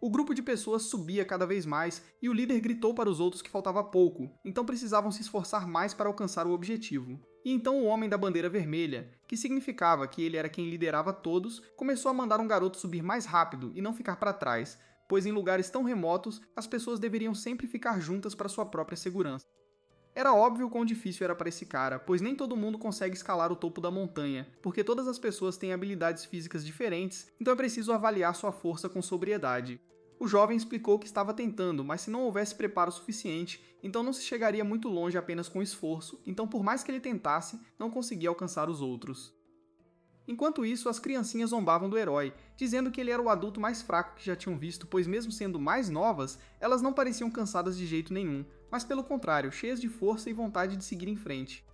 O grupo de pessoas subia cada vez mais e o líder gritou para os outros que faltava pouco, então precisavam se esforçar mais para alcançar o objetivo. E então o homem da bandeira vermelha, que significava que ele era quem liderava todos, começou a mandar um garoto subir mais rápido e não ficar para trás, pois em lugares tão remotos as pessoas deveriam sempre ficar juntas para sua própria segurança. Era óbvio quão difícil era para esse cara, pois nem todo mundo consegue escalar o topo da montanha, porque todas as pessoas têm habilidades físicas diferentes, então é preciso avaliar sua força com sobriedade. O jovem explicou que estava tentando, mas se não houvesse preparo suficiente, então não se chegaria muito longe apenas com esforço, então por mais que ele tentasse, não conseguia alcançar os outros. Enquanto isso, as criancinhas zombavam do herói, dizendo que ele era o adulto mais fraco que já tinham visto, pois mesmo sendo mais novas, elas não pareciam cansadas de jeito nenhum, mas pelo contrário, cheias de força e vontade de seguir em frente.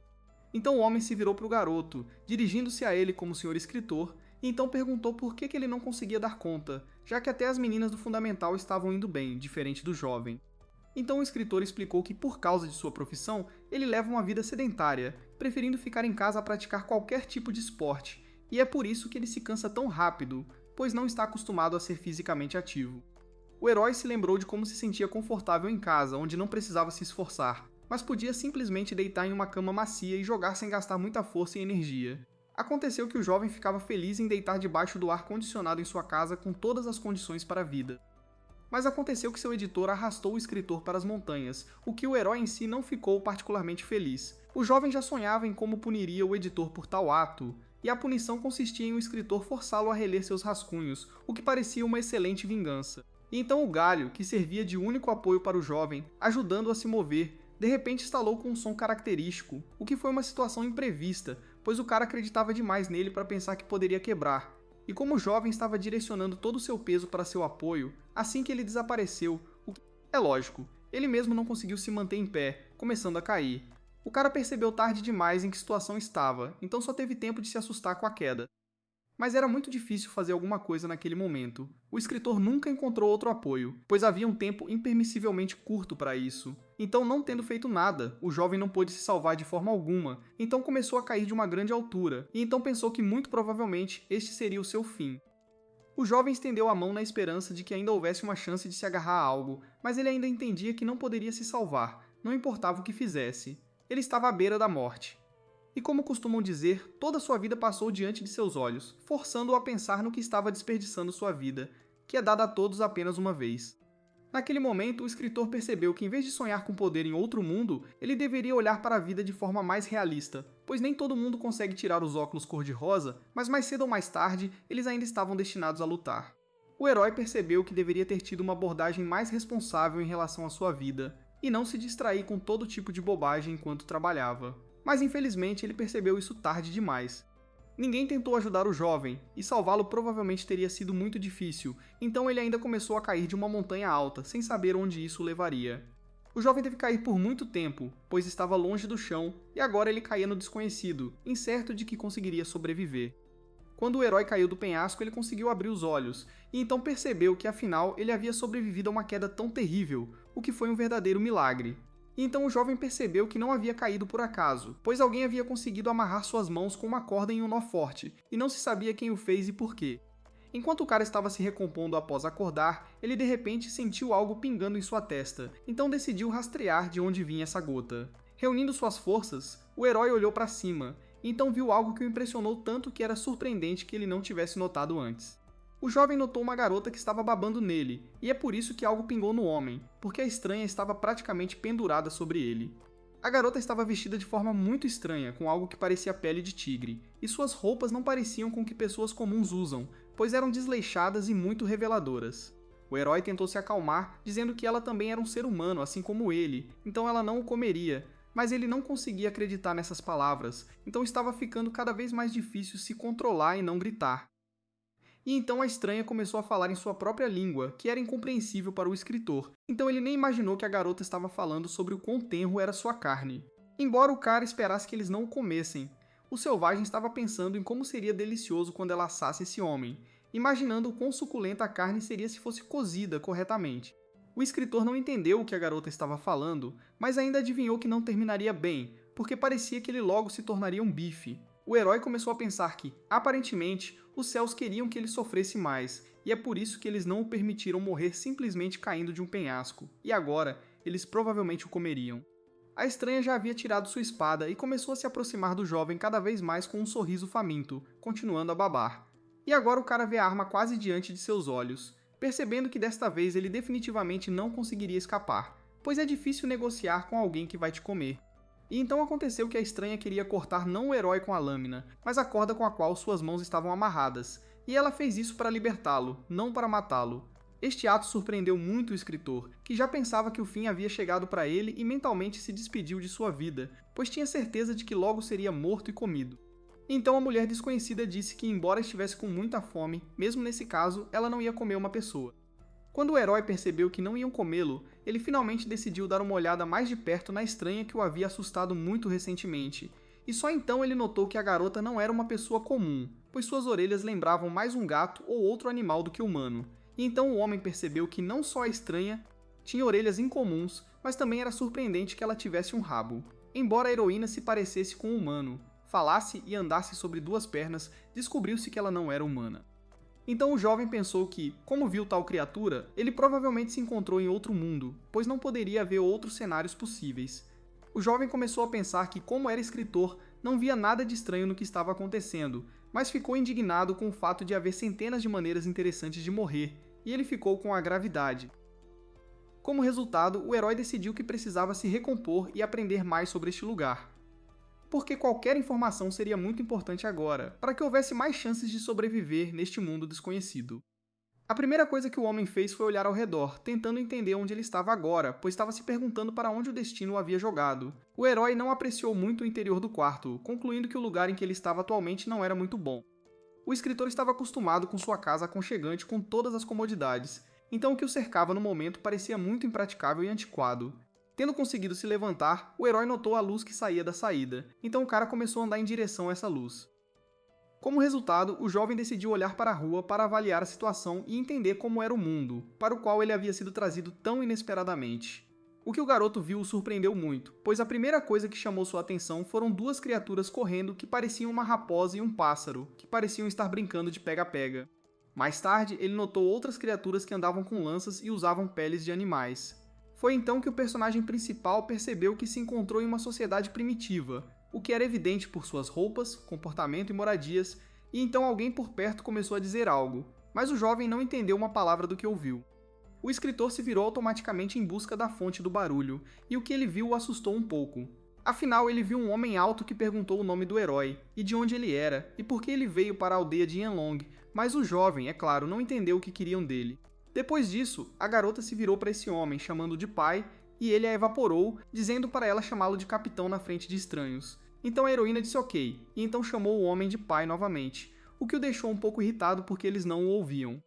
Então o homem se virou para o garoto, dirigindo-se a ele como senhor escritor, e então perguntou por que ele não conseguia dar conta, já que até as meninas do fundamental estavam indo bem, diferente do jovem. Então o escritor explicou que por causa de sua profissão, ele leva uma vida sedentária, preferindo ficar em casa a praticar qualquer tipo de esporte, e é por isso que ele se cansa tão rápido, pois não está acostumado a ser fisicamente ativo. O herói se lembrou de como se sentia confortável em casa, onde não precisava se esforçar, mas podia simplesmente deitar em uma cama macia e jogar sem gastar muita força e energia. Aconteceu que o jovem ficava feliz em deitar debaixo do ar-condicionado em sua casa com todas as condições para a vida. Mas aconteceu que seu editor arrastou o escritor para as montanhas, o que o herói em si não ficou particularmente feliz. O jovem já sonhava em como puniria o editor por tal ato, e a punição consistia em o escritor forçá-lo a reler seus rascunhos, o que parecia uma excelente vingança. E então o galho, que servia de único apoio para o jovem, ajudando-o a se mover, de repente estalou com um som característico, o que foi uma situação imprevista, pois o cara acreditava demais nele para pensar que poderia quebrar. E como o jovem estava direcionando todo o seu peso para seu apoio, assim que ele desapareceu, o que é lógico, ele mesmo não conseguiu se manter em pé, começando a cair. O cara percebeu tarde demais em que situação estava, então só teve tempo de se assustar com a queda. Mas era muito difícil fazer alguma coisa naquele momento. O escritor nunca encontrou outro apoio, pois havia um tempo impermissivelmente curto para isso. Então, não tendo feito nada, o jovem não pôde se salvar de forma alguma, então começou a cair de uma grande altura, e então pensou que muito provavelmente este seria o seu fim. O jovem estendeu a mão na esperança de que ainda houvesse uma chance de se agarrar a algo, mas ele ainda entendia que não poderia se salvar, não importava o que fizesse. Ele estava à beira da morte. E como costumam dizer, toda sua vida passou diante de seus olhos, forçando-o a pensar no que estava desperdiçando sua vida, que é dada a todos apenas uma vez. Naquele momento, o escritor percebeu que em vez de sonhar com poder em outro mundo, ele deveria olhar para a vida de forma mais realista, pois nem todo mundo consegue tirar os óculos cor-de-rosa, mas mais cedo ou mais tarde, eles ainda estavam destinados a lutar. O herói percebeu que deveria ter tido uma abordagem mais responsável em relação à sua vida, e não se distrair com todo tipo de bobagem enquanto trabalhava. Mas infelizmente ele percebeu isso tarde demais. Ninguém tentou ajudar o jovem, e salvá-lo provavelmente teria sido muito difícil, então ele ainda começou a cair de uma montanha alta, sem saber onde isso o levaria. O jovem teve que cair por muito tempo, pois estava longe do chão, e agora ele caía no desconhecido, incerto de que conseguiria sobreviver. Quando o herói caiu do penhasco, ele conseguiu abrir os olhos, e então percebeu que afinal ele havia sobrevivido a uma queda tão terrível, o que foi um verdadeiro milagre. E então o jovem percebeu que não havia caído por acaso, pois alguém havia conseguido amarrar suas mãos com uma corda em um nó forte, e não se sabia quem o fez e por quê. Enquanto o cara estava se recompondo após acordar, ele de repente sentiu algo pingando em sua testa, então decidiu rastrear de onde vinha essa gota. Reunindo suas forças, o herói olhou para cima, e então viu algo que o impressionou tanto que era surpreendente que ele não tivesse notado antes. O jovem notou uma garota que estava babando nele, e é por isso que algo pingou no homem, porque a estranha estava praticamente pendurada sobre ele. A garota estava vestida de forma muito estranha, com algo que parecia pele de tigre, e suas roupas não pareciam com o que pessoas comuns usam, pois eram desleixadas e muito reveladoras. O herói tentou se acalmar, dizendo que ela também era um ser humano, assim como ele, então ela não o comeria, mas ele não conseguia acreditar nessas palavras, então estava ficando cada vez mais difícil se controlar e não gritar. E então a estranha começou a falar em sua própria língua, que era incompreensível para o escritor, então ele nem imaginou que a garota estava falando sobre o quão tenro era sua carne. Embora o cara esperasse que eles não o comessem, o selvagem estava pensando em como seria delicioso quando ela assasse esse homem, imaginando o quão suculenta a carne seria se fosse cozida corretamente. O escritor não entendeu o que a garota estava falando, mas ainda adivinhou que não terminaria bem, porque parecia que ele logo se tornaria um bife. O herói começou a pensar que, aparentemente, os céus queriam que ele sofresse mais, e é por isso que eles não o permitiram morrer simplesmente caindo de um penhasco, e agora eles provavelmente o comeriam. A estranha já havia tirado sua espada e começou a se aproximar do jovem cada vez mais com um sorriso faminto, continuando a babar. E agora o cara vê a arma quase diante de seus olhos, percebendo que desta vez ele definitivamente não conseguiria escapar, pois é difícil negociar com alguém que vai te comer. E então aconteceu que a estranha queria cortar não o herói com a lâmina, mas a corda com a qual suas mãos estavam amarradas, e ela fez isso para libertá-lo, não para matá-lo. Este ato surpreendeu muito o escritor, que já pensava que o fim havia chegado para ele e mentalmente se despediu de sua vida, pois tinha certeza de que logo seria morto e comido. Então a mulher desconhecida disse que, embora estivesse com muita fome, mesmo nesse caso, ela não ia comer uma pessoa. Quando o herói percebeu que não iam comê-lo, ele finalmente decidiu dar uma olhada mais de perto na estranha que o havia assustado muito recentemente, e só então ele notou que a garota não era uma pessoa comum, pois suas orelhas lembravam mais um gato ou outro animal do que humano. E então o homem percebeu que não só a estranha tinha orelhas incomuns, mas também era surpreendente que ela tivesse um rabo. Embora a heroína se parecesse com um humano, falasse e andasse sobre duas pernas, descobriu-se que ela não era humana. Então o jovem pensou que, como viu tal criatura, ele provavelmente se encontrou em outro mundo, pois não poderia haver outros cenários possíveis. O jovem começou a pensar que, como era escritor, não via nada de estranho no que estava acontecendo, mas ficou indignado com o fato de haver centenas de maneiras interessantes de morrer, e ele ficou com a gravidade. Como resultado, o herói decidiu que precisava se recompor e aprender mais sobre este lugar. Porque qualquer informação seria muito importante agora, para que houvesse mais chances de sobreviver neste mundo desconhecido. A primeira coisa que o homem fez foi olhar ao redor, tentando entender onde ele estava agora, pois estava se perguntando para onde o destino o havia jogado. O herói não apreciou muito o interior do quarto, concluindo que o lugar em que ele estava atualmente não era muito bom. O escritor estava acostumado com sua casa aconchegante com todas as comodidades, então o que o cercava no momento parecia muito impraticável e antiquado. Tendo conseguido se levantar, o herói notou a luz que saía da saída, então o cara começou a andar em direção a essa luz. Como resultado, o jovem decidiu olhar para a rua para avaliar a situação e entender como era o mundo, para o qual ele havia sido trazido tão inesperadamente. O que o garoto viu o surpreendeu muito, pois a primeira coisa que chamou sua atenção foram duas criaturas correndo que pareciam uma raposa e um pássaro, que pareciam estar brincando de pega-pega. Mais tarde, ele notou outras criaturas que andavam com lanças e usavam peles de animais. Foi então que o personagem principal percebeu que se encontrou em uma sociedade primitiva, o que era evidente por suas roupas, comportamento e moradias, e então alguém por perto começou a dizer algo, mas o jovem não entendeu uma palavra do que ouviu. O escritor se virou automaticamente em busca da fonte do barulho, e o que ele viu o assustou um pouco. Afinal, ele viu um homem alto que perguntou o nome do herói, e de onde ele era, e por que ele veio para a aldeia de Yanlong, mas o jovem, é claro, não entendeu o que queriam dele. Depois disso, a garota se virou para esse homem, chamando-o de pai, e ele a evaporou, dizendo para ela chamá-lo de capitão na frente de estranhos. Então a heroína disse ok, e então chamou o homem de pai novamente, o que o deixou um pouco irritado porque eles não o ouviam.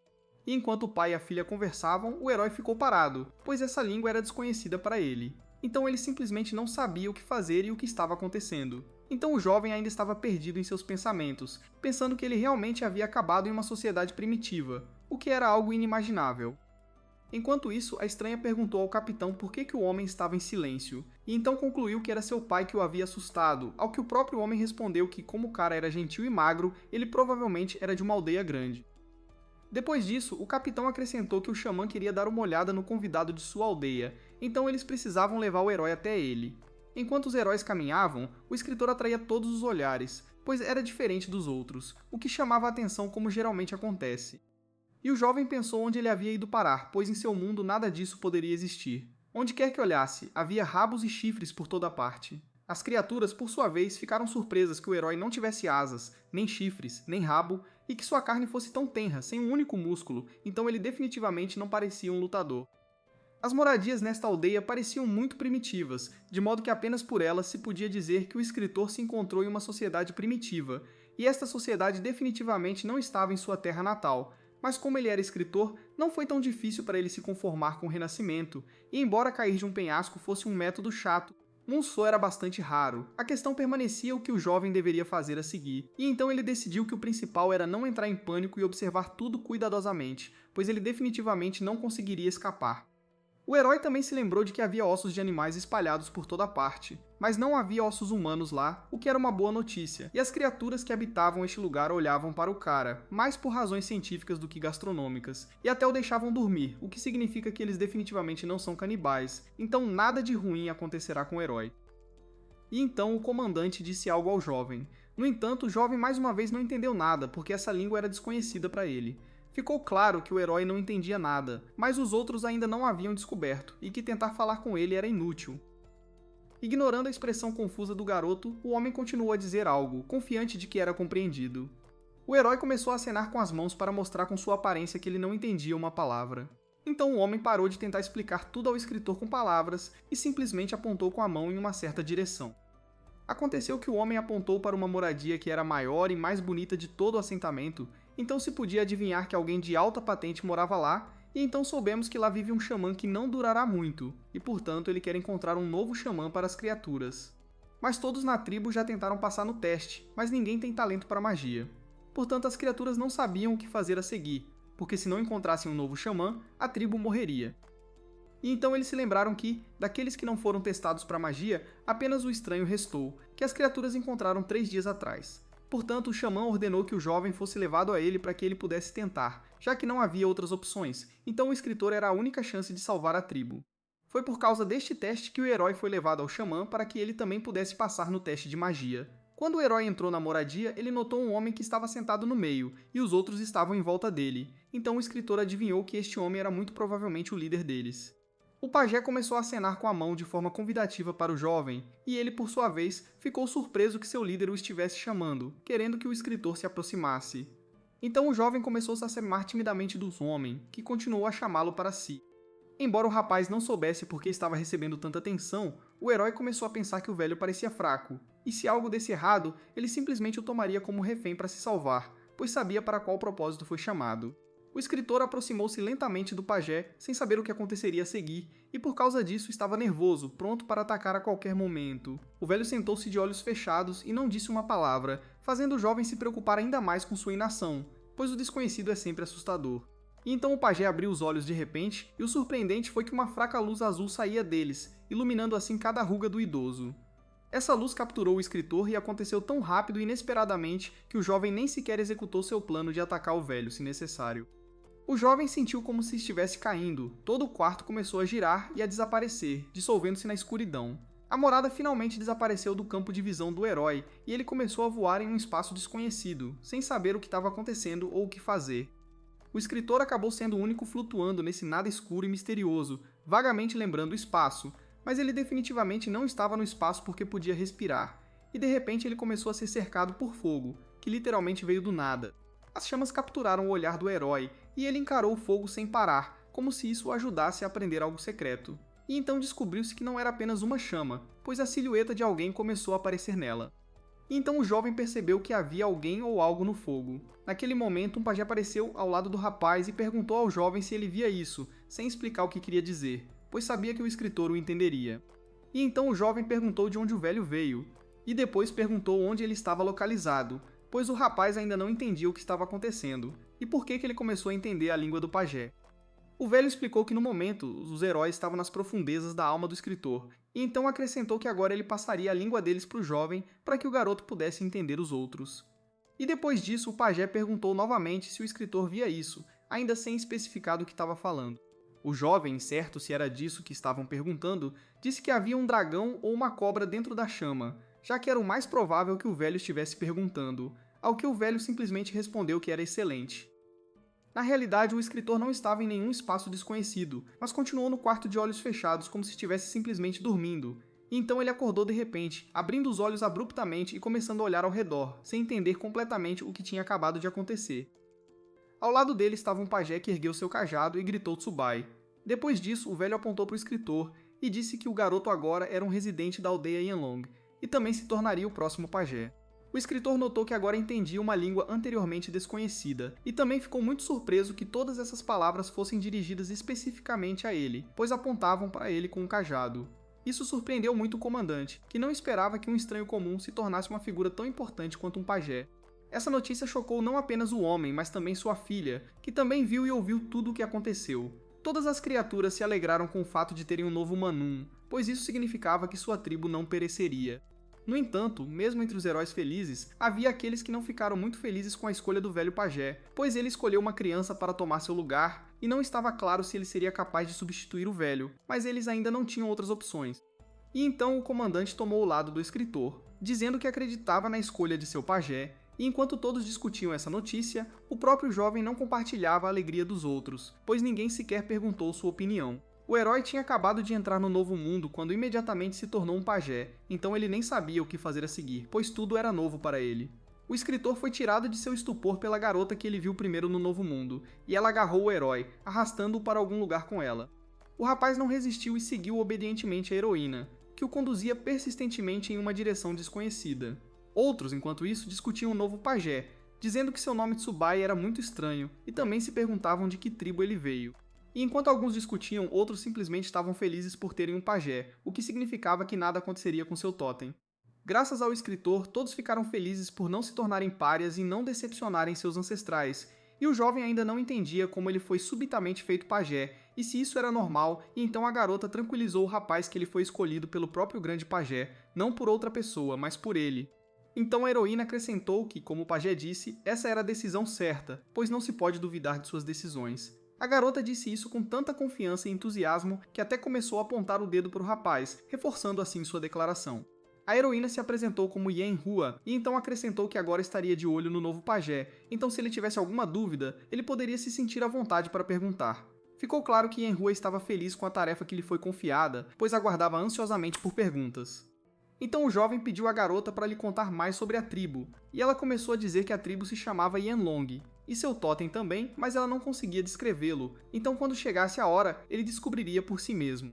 E enquanto o pai e a filha conversavam, o herói ficou parado, pois essa língua era desconhecida para ele. Então ele simplesmente não sabia o que fazer e o que estava acontecendo. Então o jovem ainda estava perdido em seus pensamentos, pensando que ele realmente havia acabado em uma sociedade primitiva, o que era algo inimaginável. Enquanto isso, a estranha perguntou ao capitão por que o homem estava em silêncio, e então concluiu que era seu pai que o havia assustado, ao que o próprio homem respondeu que, como o cara era gentil e magro, ele provavelmente era de uma aldeia grande. Depois disso, o capitão acrescentou que o xamã queria dar uma olhada no convidado de sua aldeia, então eles precisavam levar o herói até ele. Enquanto os heróis caminhavam, o escritor atraía todos os olhares, pois era diferente dos outros, o que chamava a atenção como geralmente acontece. E o jovem pensou onde ele havia ido parar, pois em seu mundo nada disso poderia existir. Onde quer que olhasse, havia rabos e chifres por toda parte. As criaturas, por sua vez, ficaram surpresas que o herói não tivesse asas, nem chifres, nem rabo, e que sua carne fosse tão tenra, sem um único músculo, então ele definitivamente não parecia um lutador. As moradias nesta aldeia pareciam muito primitivas, de modo que apenas por elas se podia dizer que o escritor se encontrou em uma sociedade primitiva, e esta sociedade definitivamente não estava em sua terra natal, mas como ele era escritor, não foi tão difícil para ele se conformar com o renascimento, e embora cair de um penhasco fosse um método chato, Monceau era bastante raro. A questão permanecia o que o jovem deveria fazer a seguir, e então ele decidiu que o principal era não entrar em pânico e observar tudo cuidadosamente, pois ele definitivamente não conseguiria escapar. O herói também se lembrou de que havia ossos de animais espalhados por toda parte, mas não havia ossos humanos lá, o que era uma boa notícia, e as criaturas que habitavam este lugar olhavam para o cara, mais por razões científicas do que gastronômicas, e até o deixavam dormir, o que significa que eles definitivamente não são canibais, então nada de ruim acontecerá com o herói. E então o comandante disse algo ao jovem. No entanto, o jovem mais uma vez não entendeu nada, porque essa língua era desconhecida para ele. Ficou claro que o herói não entendia nada, mas os outros ainda não haviam descoberto, e que tentar falar com ele era inútil. Ignorando a expressão confusa do garoto, o homem continuou a dizer algo, confiante de que era compreendido. O herói começou a acenar com as mãos para mostrar com sua aparência que ele não entendia uma palavra. Então o homem parou de tentar explicar tudo ao escritor com palavras e simplesmente apontou com a mão em uma certa direção. Aconteceu que o homem apontou para uma moradia que era a maior e mais bonita de todo o assentamento, então se podia adivinhar que alguém de alta patente morava lá, e então soubemos que lá vive um xamã que não durará muito, e portanto ele quer encontrar um novo xamã para as criaturas. Mas todos na tribo já tentaram passar no teste, mas ninguém tem talento para magia. Portanto as criaturas não sabiam o que fazer a seguir, porque se não encontrassem um novo xamã, a tribo morreria. E então eles se lembraram que, daqueles que não foram testados para magia, apenas o estranho restou, que as criaturas encontraram 3 dias atrás. Portanto, o xamã ordenou que o jovem fosse levado a ele para que ele pudesse tentar, já que não havia outras opções, então o escritor era a única chance de salvar a tribo. Foi por causa deste teste que o herói foi levado ao xamã para que ele também pudesse passar no teste de magia. Quando o herói entrou na moradia, ele notou um homem que estava sentado no meio, e os outros estavam em volta dele, então o escritor adivinhou que este homem era muito provavelmente o líder deles. O pajé começou a acenar com a mão de forma convidativa para o jovem, e ele, por sua vez, ficou surpreso que seu líder o estivesse chamando, querendo que o escritor se aproximasse. Então o jovem começou a se aproximar timidamente do homem, que continuou a chamá-lo para si. Embora o rapaz não soubesse por que estava recebendo tanta atenção, o herói começou a pensar que o velho parecia fraco, e se algo desse errado, ele simplesmente o tomaria como refém para se salvar, pois sabia para qual propósito foi chamado. O escritor aproximou-se lentamente do pajé, sem saber o que aconteceria a seguir, e por causa disso estava nervoso, pronto para atacar a qualquer momento. O velho sentou-se de olhos fechados e não disse uma palavra, fazendo o jovem se preocupar ainda mais com sua inação, pois o desconhecido é sempre assustador. E então o pajé abriu os olhos de repente, e o surpreendente foi que uma fraca luz azul saía deles, iluminando assim cada ruga do idoso. Essa luz capturou o escritor e aconteceu tão rápido e inesperadamente que o jovem nem sequer executou seu plano de atacar o velho, se necessário. O jovem sentiu como se estivesse caindo, todo o quarto começou a girar e a desaparecer, dissolvendo-se na escuridão. A morada finalmente desapareceu do campo de visão do herói e ele começou a voar em um espaço desconhecido, sem saber o que estava acontecendo ou o que fazer. O escritor acabou sendo o único flutuando nesse nada escuro e misterioso, vagamente lembrando o espaço, mas ele definitivamente não estava no espaço porque podia respirar, e de repente ele começou a ser cercado por fogo, que literalmente veio do nada. As chamas capturaram o olhar do herói, e ele encarou o fogo sem parar, como se isso o ajudasse a aprender algo secreto. E então descobriu-se que não era apenas uma chama, pois a silhueta de alguém começou a aparecer nela. E então o jovem percebeu que havia alguém ou algo no fogo. Naquele momento, um pajé apareceu ao lado do rapaz e perguntou ao jovem se ele via isso, sem explicar o que queria dizer, pois sabia que o escritor o entenderia. E então o jovem perguntou de onde o velho veio, e depois perguntou onde ele estava localizado, pois o rapaz ainda não entendia o que estava acontecendo, e por que ele começou a entender a língua do pajé. O velho explicou que no momento, os heróis estavam nas profundezas da alma do escritor, e então acrescentou que agora ele passaria a língua deles para o jovem para que o garoto pudesse entender os outros. E depois disso, o pajé perguntou novamente se o escritor via isso, ainda sem especificar do que estava falando. O jovem, certo se era disso que estavam perguntando, disse que havia um dragão ou uma cobra dentro da chama, já que era o mais provável que o velho estivesse perguntando, ao que o velho simplesmente respondeu que era excelente. Na realidade, o escritor não estava em nenhum espaço desconhecido, mas continuou no quarto de olhos fechados como se estivesse simplesmente dormindo. E então ele acordou de repente, abrindo os olhos abruptamente e começando a olhar ao redor, sem entender completamente o que tinha acabado de acontecer. Ao lado dele estava um pajé que ergueu seu cajado e gritou Tsubai. Depois disso, o velho apontou para o escritor e disse que o garoto agora era um residente da aldeia Yanlong, e também se tornaria o próximo pajé. O escritor notou que agora entendia uma língua anteriormente desconhecida, e também ficou muito surpreso que todas essas palavras fossem dirigidas especificamente a ele, pois apontavam para ele com um cajado. Isso surpreendeu muito o comandante, que não esperava que um estranho comum se tornasse uma figura tão importante quanto um pajé. Essa notícia chocou não apenas o homem, mas também sua filha, que também viu e ouviu tudo o que aconteceu. Todas as criaturas se alegraram com o fato de terem um novo Manum, pois isso significava que sua tribo não pereceria. No entanto, mesmo entre os heróis felizes, havia aqueles que não ficaram muito felizes com a escolha do velho pajé, pois ele escolheu uma criança para tomar seu lugar, e não estava claro se ele seria capaz de substituir o velho, mas eles ainda não tinham outras opções. E então o comandante tomou o lado do escritor, dizendo que acreditava na escolha de seu pajé, e enquanto todos discutiam essa notícia, o próprio jovem não compartilhava a alegria dos outros, pois ninguém sequer perguntou sua opinião. O herói tinha acabado de entrar no novo mundo quando imediatamente se tornou um pajé, então ele nem sabia o que fazer a seguir, pois tudo era novo para ele. O escritor foi tirado de seu estupor pela garota que ele viu primeiro no novo mundo, e ela agarrou o herói, arrastando-o para algum lugar com ela. O rapaz não resistiu e seguiu obedientemente a heroína, que o conduzia persistentemente em uma direção desconhecida. Outros, enquanto isso, discutiam o novo pajé, dizendo que seu nome Tsubai era muito estranho, e também se perguntavam de que tribo ele veio. E enquanto alguns discutiam, outros simplesmente estavam felizes por terem um pajé, o que significava que nada aconteceria com seu totem. Graças ao escritor, todos ficaram felizes por não se tornarem párias e não decepcionarem seus ancestrais, e o jovem ainda não entendia como ele foi subitamente feito pajé, e se isso era normal, e então a garota tranquilizou o rapaz que ele foi escolhido pelo próprio grande pajé, não por outra pessoa, mas por ele. Então a heroína acrescentou que, como o pajé disse, essa era a decisão certa, pois não se pode duvidar de suas decisões. A garota disse isso com tanta confiança e entusiasmo que até começou a apontar o dedo para o rapaz, reforçando assim sua declaração. A heroína se apresentou como Yanhua e então acrescentou que agora estaria de olho no novo pajé, então se ele tivesse alguma dúvida, ele poderia se sentir à vontade para perguntar. Ficou claro que Yanhua estava feliz com a tarefa que lhe foi confiada, pois aguardava ansiosamente por perguntas. Então o jovem pediu à garota para lhe contar mais sobre a tribo, e ela começou a dizer que a tribo se chamava Yanlong, e seu totem também, mas ela não conseguia descrevê-lo, então quando chegasse a hora, ele descobriria por si mesmo.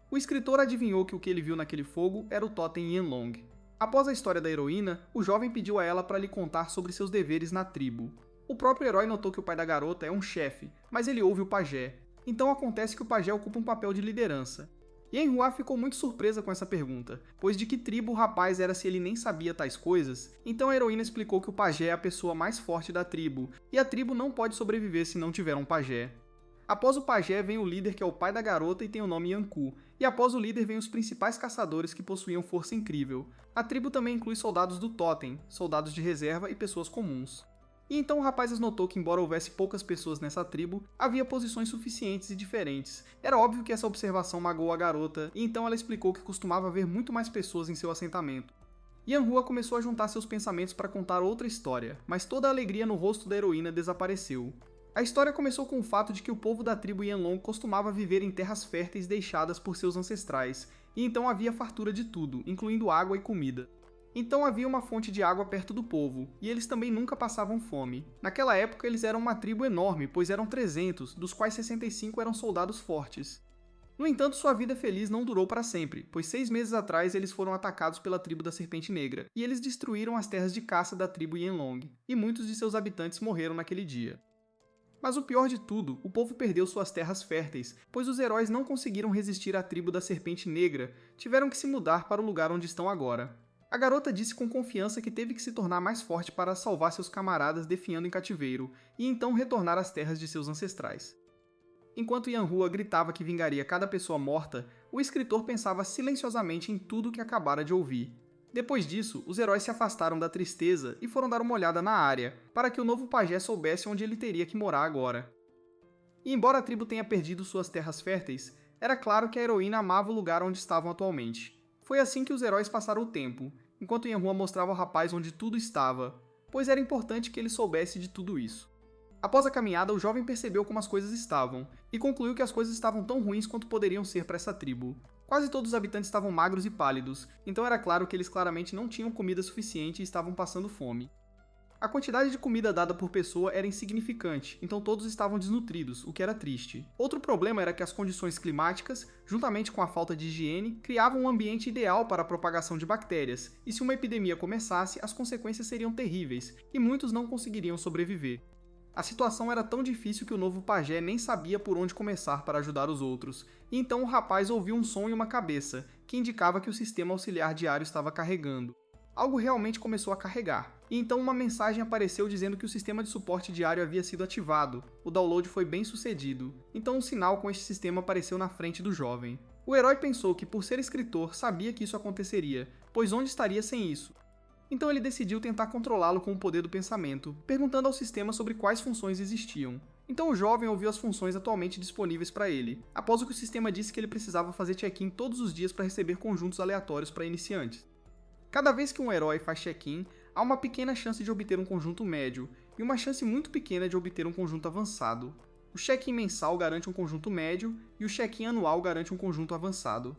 O escritor adivinhou que o que ele viu naquele fogo era o totem Yanlong. Após a história da heroína, o jovem pediu a ela para lhe contar sobre seus deveres na tribo. O próprio herói notou que o pai da garota é um chefe, mas ele ouve o pajé, então acontece que o pajé ocupa um papel de liderança. Yanhua ficou muito surpresa com essa pergunta, pois de que tribo o rapaz era se ele nem sabia tais coisas? Então a heroína explicou que o pajé é a pessoa mais forte da tribo, e a tribo não pode sobreviver se não tiver um pajé. Após o pajé vem o líder que é o pai da garota e tem o nome Yanku, e após o líder vem os principais caçadores que possuíam força incrível. A tribo também inclui soldados do totem, soldados de reserva e pessoas comuns. E então o rapaz notou que, embora houvesse poucas pessoas nessa tribo, havia posições suficientes e diferentes. Era óbvio que essa observação magoou a garota, e então ela explicou que costumava haver muito mais pessoas em seu assentamento. Yanhua começou a juntar seus pensamentos para contar outra história, mas toda a alegria no rosto da heroína desapareceu. A história começou com o fato de que o povo da tribo Yanlong costumava viver em terras férteis deixadas por seus ancestrais, e então havia fartura de tudo, incluindo água e comida. Então havia uma fonte de água perto do povo, e eles também nunca passavam fome. Naquela época eles eram uma tribo enorme, pois eram 300, dos quais 65 eram soldados fortes. No entanto, sua vida feliz não durou para sempre, pois 6 meses atrás eles foram atacados pela tribo da Serpente Negra, e eles destruíram as terras de caça da tribo Yanlong, e muitos de seus habitantes morreram naquele dia. Mas o pior de tudo, o povo perdeu suas terras férteis, pois os heróis não conseguiram resistir à tribo da Serpente Negra, tiveram que se mudar para o lugar onde estão agora. A garota disse com confiança que teve que se tornar mais forte para salvar seus camaradas definhando em cativeiro, e então retornar às terras de seus ancestrais. Enquanto Yanhua gritava que vingaria cada pessoa morta, o escritor pensava silenciosamente em tudo que acabara de ouvir. Depois disso, os heróis se afastaram da tristeza e foram dar uma olhada na área, para que o novo pajé soubesse onde ele teria que morar agora. E embora a tribo tenha perdido suas terras férteis, era claro que a heroína amava o lugar onde estavam atualmente. Foi assim que os heróis passaram o tempo, enquanto Yanhua mostrava ao rapaz onde tudo estava, pois era importante que ele soubesse de tudo isso. Após a caminhada, o jovem percebeu como as coisas estavam, e concluiu que as coisas estavam tão ruins quanto poderiam ser para essa tribo. Quase todos os habitantes estavam magros e pálidos, então era claro que eles claramente não tinham comida suficiente e estavam passando fome. A quantidade de comida dada por pessoa era insignificante, então todos estavam desnutridos, o que era triste. Outro problema era que as condições climáticas, juntamente com a falta de higiene, criavam um ambiente ideal para a propagação de bactérias, e se uma epidemia começasse, as consequências seriam terríveis, e muitos não conseguiriam sobreviver. A situação era tão difícil que o novo pajé nem sabia por onde começar para ajudar os outros, e então o rapaz ouviu um som em uma cabeça, que indicava que o sistema auxiliar diário estava carregando. Algo realmente começou a carregar, e então uma mensagem apareceu dizendo que o sistema de suporte diário havia sido ativado. O download foi bem sucedido. Então um sinal com este sistema apareceu na frente do jovem. O herói pensou que, por ser escritor, sabia que isso aconteceria, pois onde estaria sem isso? Então ele decidiu tentar controlá-lo com o poder do pensamento, perguntando ao sistema sobre quais funções existiam. Então o jovem ouviu as funções atualmente disponíveis para ele, após o que o sistema disse que ele precisava fazer check-in todos os dias para receber conjuntos aleatórios para iniciantes. Cada vez que um herói faz check-in, há uma pequena chance de obter um conjunto médio, e uma chance muito pequena de obter um conjunto avançado. O check-in mensal garante um conjunto médio, e o check-in anual garante um conjunto avançado.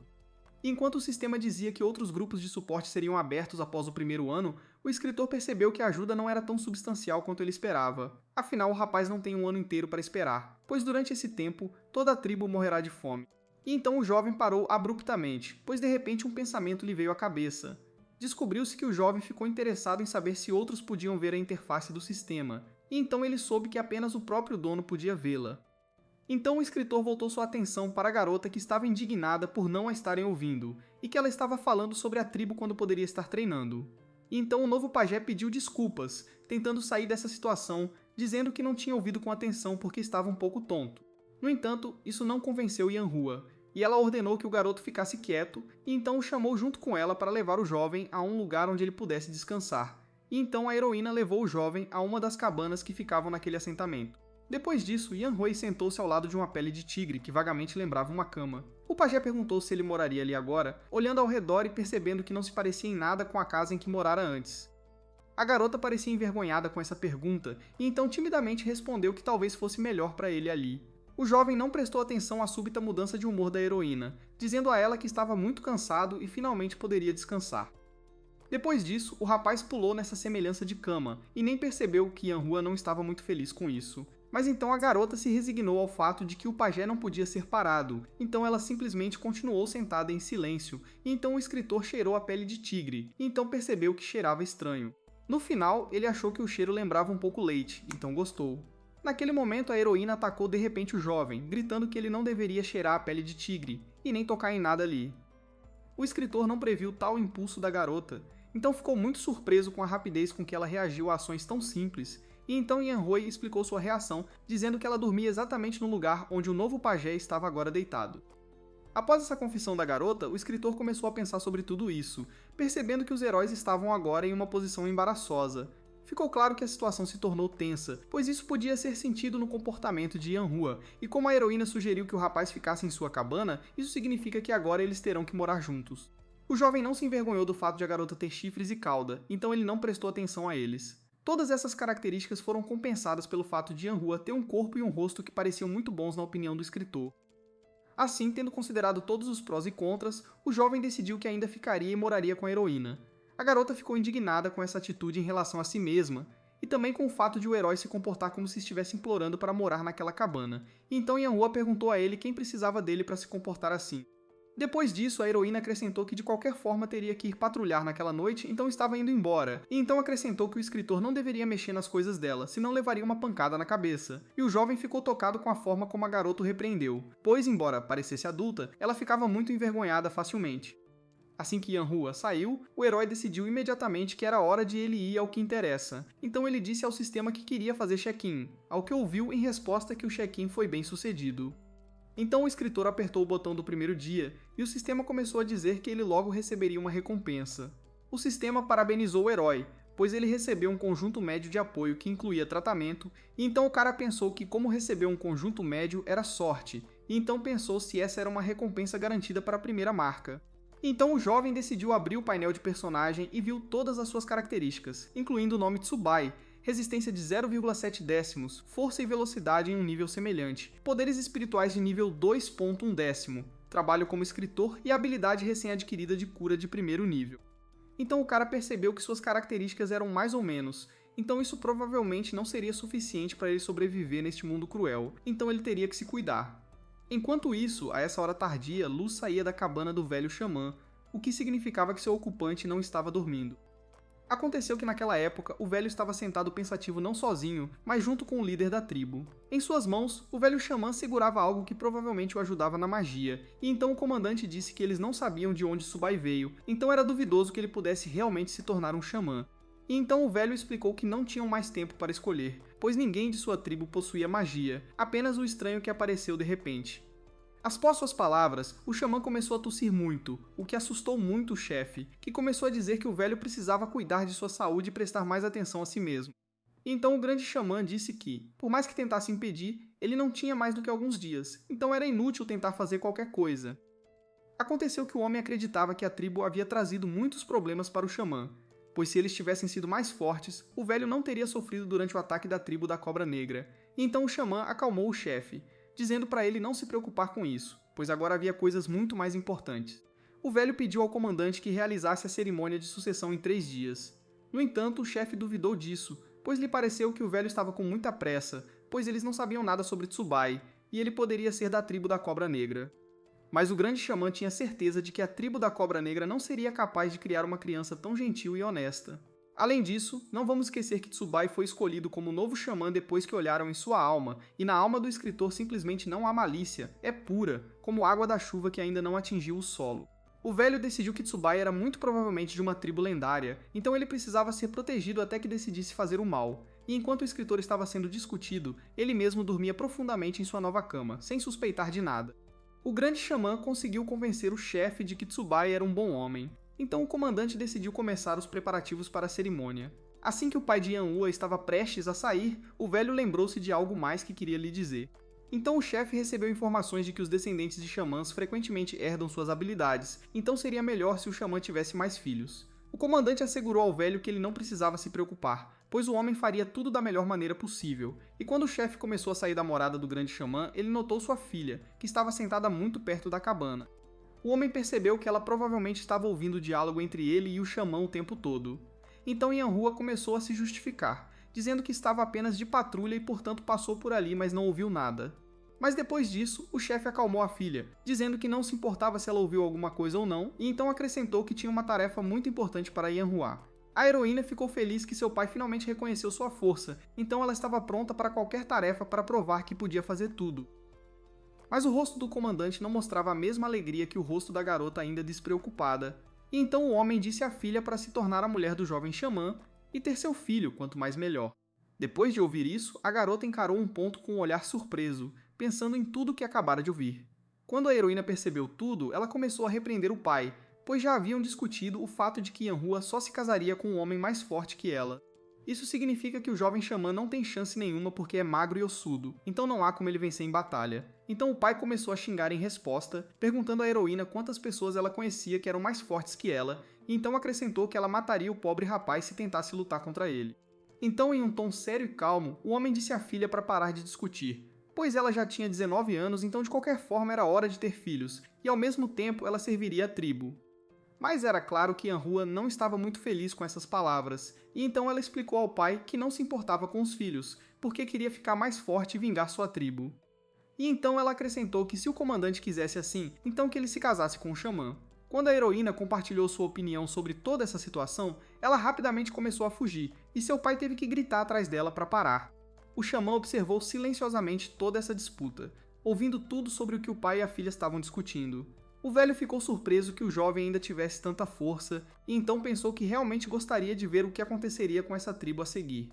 E enquanto o sistema dizia que outros grupos de suporte seriam abertos após o primeiro ano, o escritor percebeu que a ajuda não era tão substancial quanto ele esperava. Afinal, o rapaz não tem um ano inteiro para esperar, pois durante esse tempo, toda a tribo morrerá de fome. E então o jovem parou abruptamente, pois de repente um pensamento lhe veio à cabeça. Descobriu-se que o jovem ficou interessado em saber se outros podiam ver a interface do sistema, e então ele soube que apenas o próprio dono podia vê-la. Então o escritor voltou sua atenção para a garota que estava indignada por não a estarem ouvindo, e que ela estava falando sobre a tribo quando poderia estar treinando. E então o novo pajé pediu desculpas, tentando sair dessa situação, dizendo que não tinha ouvido com atenção porque estava um pouco tonto. No entanto, isso não convenceu Yanhua, e ela ordenou que o garoto ficasse quieto, e então o chamou junto com ela para levar o jovem a um lugar onde ele pudesse descansar. E então a heroína levou o jovem a uma das cabanas que ficavam naquele assentamento. Depois disso, Yanhui sentou-se ao lado de uma pele de tigre que vagamente lembrava uma cama. O pajé perguntou se ele moraria ali agora, olhando ao redor e percebendo que não se parecia em nada com a casa em que morara antes. A garota parecia envergonhada com essa pergunta, e então timidamente respondeu que talvez fosse melhor para ele ali. O jovem não prestou atenção à súbita mudança de humor da heroína, dizendo a ela que estava muito cansado e finalmente poderia descansar. Depois disso, o rapaz pulou nessa semelhança de cama, e nem percebeu que Yanhua não estava muito feliz com isso. Mas então a garota se resignou ao fato de que o pajé não podia ser parado, então ela simplesmente continuou sentada em silêncio, e então o escritor cheirou a pele de tigre, e então percebeu que cheirava estranho. No final, ele achou que o cheiro lembrava um pouco leite, então gostou. Naquele momento, a heroína atacou de repente o jovem, gritando que ele não deveria cheirar a pele de tigre, e nem tocar em nada ali. O escritor não previu tal impulso da garota, então ficou muito surpreso com a rapidez com que ela reagiu a ações tão simples, e então Yanhui explicou sua reação, dizendo que ela dormia exatamente no lugar onde o novo pajé estava agora deitado. Após essa confissão da garota, o escritor começou a pensar sobre tudo isso, percebendo que os heróis estavam agora em uma posição embaraçosa. Ficou claro que a situação se tornou tensa, pois isso podia ser sentido no comportamento de Yanhua, e como a heroína sugeriu que o rapaz ficasse em sua cabana, isso significa que agora eles terão que morar juntos. O jovem não se envergonhou do fato de a garota ter chifres e cauda, então ele não prestou atenção a eles. Todas essas características foram compensadas pelo fato de Yanhua ter um corpo e um rosto que pareciam muito bons na opinião do escritor. Assim, tendo considerado todos os prós e contras, o jovem decidiu que ainda ficaria e moraria com a heroína. A garota ficou indignada com essa atitude em relação a si mesma, e também com o fato de o herói se comportar como se estivesse implorando para morar naquela cabana, e então Yanhua perguntou a ele quem precisava dele para se comportar assim. Depois disso, a heroína acrescentou que de qualquer forma teria que ir patrulhar naquela noite, então estava indo embora. E então acrescentou que o escritor não deveria mexer nas coisas dela, senão levaria uma pancada na cabeça. E o jovem ficou tocado com a forma como a garota o repreendeu, pois, embora parecesse adulta, ela ficava muito envergonhada facilmente. Assim que Yanhua saiu, o herói decidiu imediatamente que era hora de ele ir ao que interessa. Então ele disse ao sistema que queria fazer check-in, ao que ouviu em resposta que o check-in foi bem sucedido. Então o escritor apertou o botão do primeiro dia, e o sistema começou a dizer que ele logo receberia uma recompensa. O sistema parabenizou o herói, pois ele recebeu um conjunto médio de apoio que incluía tratamento, e então o cara pensou que como recebeu um conjunto médio era sorte, e então pensou se essa era uma recompensa garantida para a primeira marca. Então o jovem decidiu abrir o painel de personagem e viu todas as suas características, incluindo o nome Tsubai, resistência de 0,7 décimos, força e velocidade em um nível semelhante, poderes espirituais de nível 2.1 décimo, trabalho como escritor e habilidade recém-adquirida de cura de primeiro nível. Então o cara percebeu que suas características eram mais ou menos, então isso provavelmente não seria suficiente para ele sobreviver neste mundo cruel, então ele teria que se cuidar. Enquanto isso, a essa hora tardia, luz saía da cabana do velho xamã, o que significava que seu ocupante não estava dormindo. Aconteceu que naquela época, o velho estava sentado pensativo não sozinho, mas junto com o líder da tribo. Em suas mãos, o velho xamã segurava algo que provavelmente o ajudava na magia, e então o comandante disse que eles não sabiam de onde Tsubai veio, então era duvidoso que ele pudesse realmente se tornar um xamã. E então o velho explicou que não tinham mais tempo para escolher, pois ninguém de sua tribo possuía magia, apenas o estranho que apareceu de repente. Após suas palavras, o xamã começou a tossir muito, o que assustou muito o chefe, que começou a dizer que o velho precisava cuidar de sua saúde e prestar mais atenção a si mesmo. E então o grande xamã disse que, por mais que tentasse impedir, ele não tinha mais do que alguns dias, então era inútil tentar fazer qualquer coisa. Aconteceu que o homem acreditava que a tribo havia trazido muitos problemas para o xamã, pois se eles tivessem sido mais fortes, o velho não teria sofrido durante o ataque da tribo da Cobra Negra, e então o xamã acalmou o chefe, dizendo para ele não se preocupar com isso, pois agora havia coisas muito mais importantes. O velho pediu ao comandante que realizasse a cerimônia de sucessão em 3 dias. No entanto, o chefe duvidou disso, pois lhe pareceu que o velho estava com muita pressa, pois eles não sabiam nada sobre Tsubai, e ele poderia ser da tribo da Cobra Negra. Mas o grande xamã tinha certeza de que a tribo da Cobra Negra não seria capaz de criar uma criança tão gentil e honesta. Além disso, não vamos esquecer que Tsubai foi escolhido como novo xamã depois que olharam em sua alma, e na alma do escritor simplesmente não há malícia, é pura, como água da chuva que ainda não atingiu o solo. O velho decidiu que Tsubai era muito provavelmente de uma tribo lendária, então ele precisava ser protegido até que decidisse fazer o mal. E enquanto o escritor estava sendo discutido, ele mesmo dormia profundamente em sua nova cama, sem suspeitar de nada. O grande xamã conseguiu convencer o chefe de que Tsubai era um bom homem, então o comandante decidiu começar os preparativos para a cerimônia. Assim que o pai de Yanhua estava prestes a sair, o velho lembrou-se de algo mais que queria lhe dizer. Então o chefe recebeu informações de que os descendentes de xamãs frequentemente herdam suas habilidades, então seria melhor se o xamã tivesse mais filhos. O comandante assegurou ao velho que ele não precisava se preocupar, pois o homem faria tudo da melhor maneira possível, e quando o chefe começou a sair da morada do grande xamã, ele notou sua filha, que estava sentada muito perto da cabana. O homem percebeu que ela provavelmente estava ouvindo o diálogo entre ele e o xamã o tempo todo. Então Yanhua começou a se justificar, dizendo que estava apenas de patrulha e portanto passou por ali, mas não ouviu nada. Mas depois disso, o chefe acalmou a filha, dizendo que não se importava se ela ouviu alguma coisa ou não, e então acrescentou que tinha uma tarefa muito importante para Yanhua. A heroína ficou feliz que seu pai finalmente reconheceu sua força, então ela estava pronta para qualquer tarefa para provar que podia fazer tudo. Mas o rosto do comandante não mostrava a mesma alegria que o rosto da garota ainda despreocupada, e então o homem disse à filha para se tornar a mulher do jovem xamã e ter seu filho, quanto mais melhor. Depois de ouvir isso, a garota encarou um ponto com um olhar surpreso, pensando em tudo que acabara de ouvir. Quando a heroína percebeu tudo, ela começou a repreender o pai, pois já haviam discutido o fato de que Yanhua só se casaria com um homem mais forte que ela. Isso significa que o jovem xamã não tem chance nenhuma porque é magro e ossudo, então não há como ele vencer em batalha. Então o pai começou a xingar em resposta, perguntando à heroína quantas pessoas ela conhecia que eram mais fortes que ela, e então acrescentou que ela mataria o pobre rapaz se tentasse lutar contra ele. Então, em um tom sério e calmo, o homem disse à filha para parar de discutir, pois ela já tinha 19 anos, então de qualquer forma era hora de ter filhos, e ao mesmo tempo ela serviria a tribo. Mas era claro que Yanhua não estava muito feliz com essas palavras, e então ela explicou ao pai que não se importava com os filhos, porque queria ficar mais forte e vingar sua tribo. E então ela acrescentou que se o comandante quisesse assim, então que ele se casasse com o xamã. Quando a heroína compartilhou sua opinião sobre toda essa situação, ela rapidamente começou a fugir, e seu pai teve que gritar atrás dela para parar. O xamã observou silenciosamente toda essa disputa, ouvindo tudo sobre o que o pai e a filha estavam discutindo. O velho ficou surpreso que o jovem ainda tivesse tanta força, e então pensou que realmente gostaria de ver o que aconteceria com essa tribo a seguir.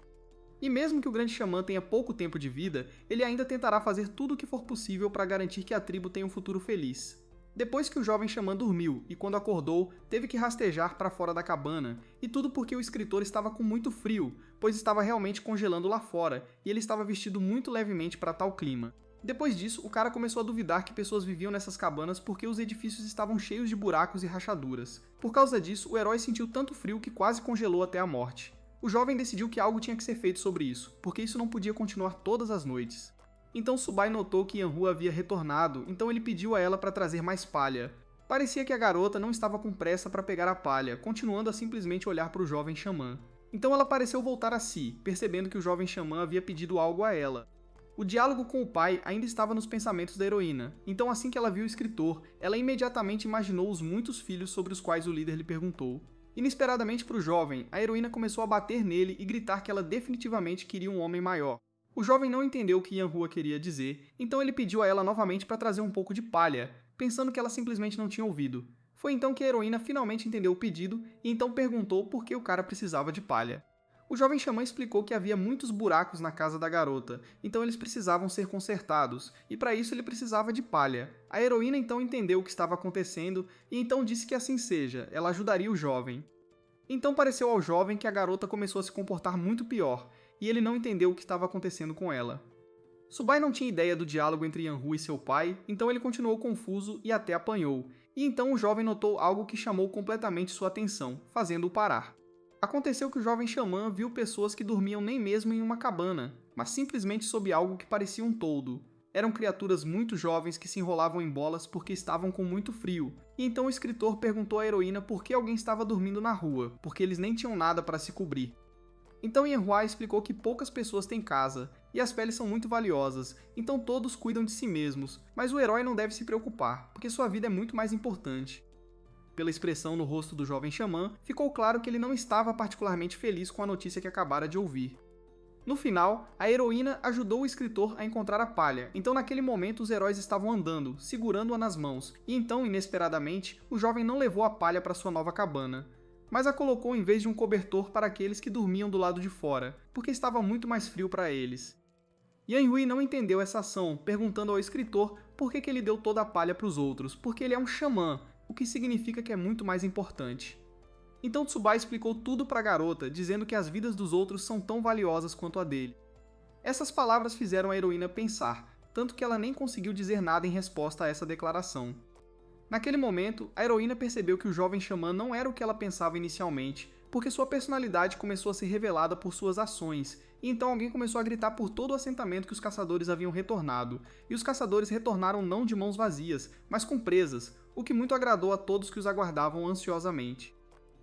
E mesmo que o grande xamã tenha pouco tempo de vida, ele ainda tentará fazer tudo o que for possível para garantir que a tribo tenha um futuro feliz. Depois que o jovem xamã dormiu e quando acordou, teve que rastejar para fora da cabana, e tudo porque o escritor estava com muito frio, pois estava realmente congelando lá fora, e ele estava vestido muito levemente para tal clima. Depois disso, o cara começou a duvidar que pessoas viviam nessas cabanas porque os edifícios estavam cheios de buracos e rachaduras. Por causa disso, o herói sentiu tanto frio que quase congelou até a morte. O jovem decidiu que algo tinha que ser feito sobre isso, porque isso não podia continuar todas as noites. Então Tsubai notou que Yanhua havia retornado, então ele pediu a ela para trazer mais palha. Parecia que a garota não estava com pressa para pegar a palha, continuando a simplesmente olhar para o jovem xamã. Então ela pareceu voltar a si, percebendo que o jovem xamã havia pedido algo a ela. O diálogo com o pai ainda estava nos pensamentos da heroína, então assim que ela viu o escritor, ela imediatamente imaginou os muitos filhos sobre os quais o líder lhe perguntou. Inesperadamente para o jovem, a heroína começou a bater nele e gritar que ela definitivamente queria um homem maior. O jovem não entendeu o que Yanhua queria dizer, então ele pediu a ela novamente para trazer um pouco de palha, pensando que ela simplesmente não tinha ouvido. Foi então que a heroína finalmente entendeu o pedido e então perguntou por que o cara precisava de palha. O jovem xamã explicou que havia muitos buracos na casa da garota, então eles precisavam ser consertados, e para isso ele precisava de palha. A heroína então entendeu o que estava acontecendo e então disse que assim seja, ela ajudaria o jovem. Então pareceu ao jovem que a garota começou a se comportar muito pior, e ele não entendeu o que estava acontecendo com ela. Subai não tinha ideia do diálogo entre Yanhu e seu pai, então ele continuou confuso e até apanhou, e então o jovem notou algo que chamou completamente sua atenção, fazendo-o parar. Aconteceu que o jovem xamã viu pessoas que dormiam nem mesmo em uma cabana, mas simplesmente sob algo que parecia um toldo. Eram criaturas muito jovens que se enrolavam em bolas porque estavam com muito frio, e então o escritor perguntou à heroína por que alguém estava dormindo na rua, porque eles nem tinham nada para se cobrir. Então Yanhua explicou que poucas pessoas têm casa, e as peles são muito valiosas, então todos cuidam de si mesmos, mas o herói não deve se preocupar, porque sua vida é muito mais importante. Pela expressão no rosto do jovem xamã, ficou claro que ele não estava particularmente feliz com a notícia que acabara de ouvir. No final, a heroína ajudou o escritor a encontrar a palha, então naquele momento os heróis estavam andando, segurando-a nas mãos, e então, inesperadamente, o jovem não levou a palha para sua nova cabana, mas a colocou em vez de um cobertor para aqueles que dormiam do lado de fora, porque estava muito mais frio para eles. Yanhui não entendeu essa ação, perguntando ao escritor por que ele deu toda a palha para os outros, porque ele é um xamã, o que significa que é muito mais importante. Então Tsubai explicou tudo para a garota, dizendo que as vidas dos outros são tão valiosas quanto a dele. Essas palavras fizeram a heroína pensar, tanto que ela nem conseguiu dizer nada em resposta a essa declaração. Naquele momento, a heroína percebeu que o jovem xamã não era o que ela pensava inicialmente, porque sua personalidade começou a ser revelada por suas ações, e então alguém começou a gritar por todo o assentamento que os caçadores haviam retornado, e os caçadores retornaram não de mãos vazias, mas com presas, o que muito agradou a todos que os aguardavam ansiosamente.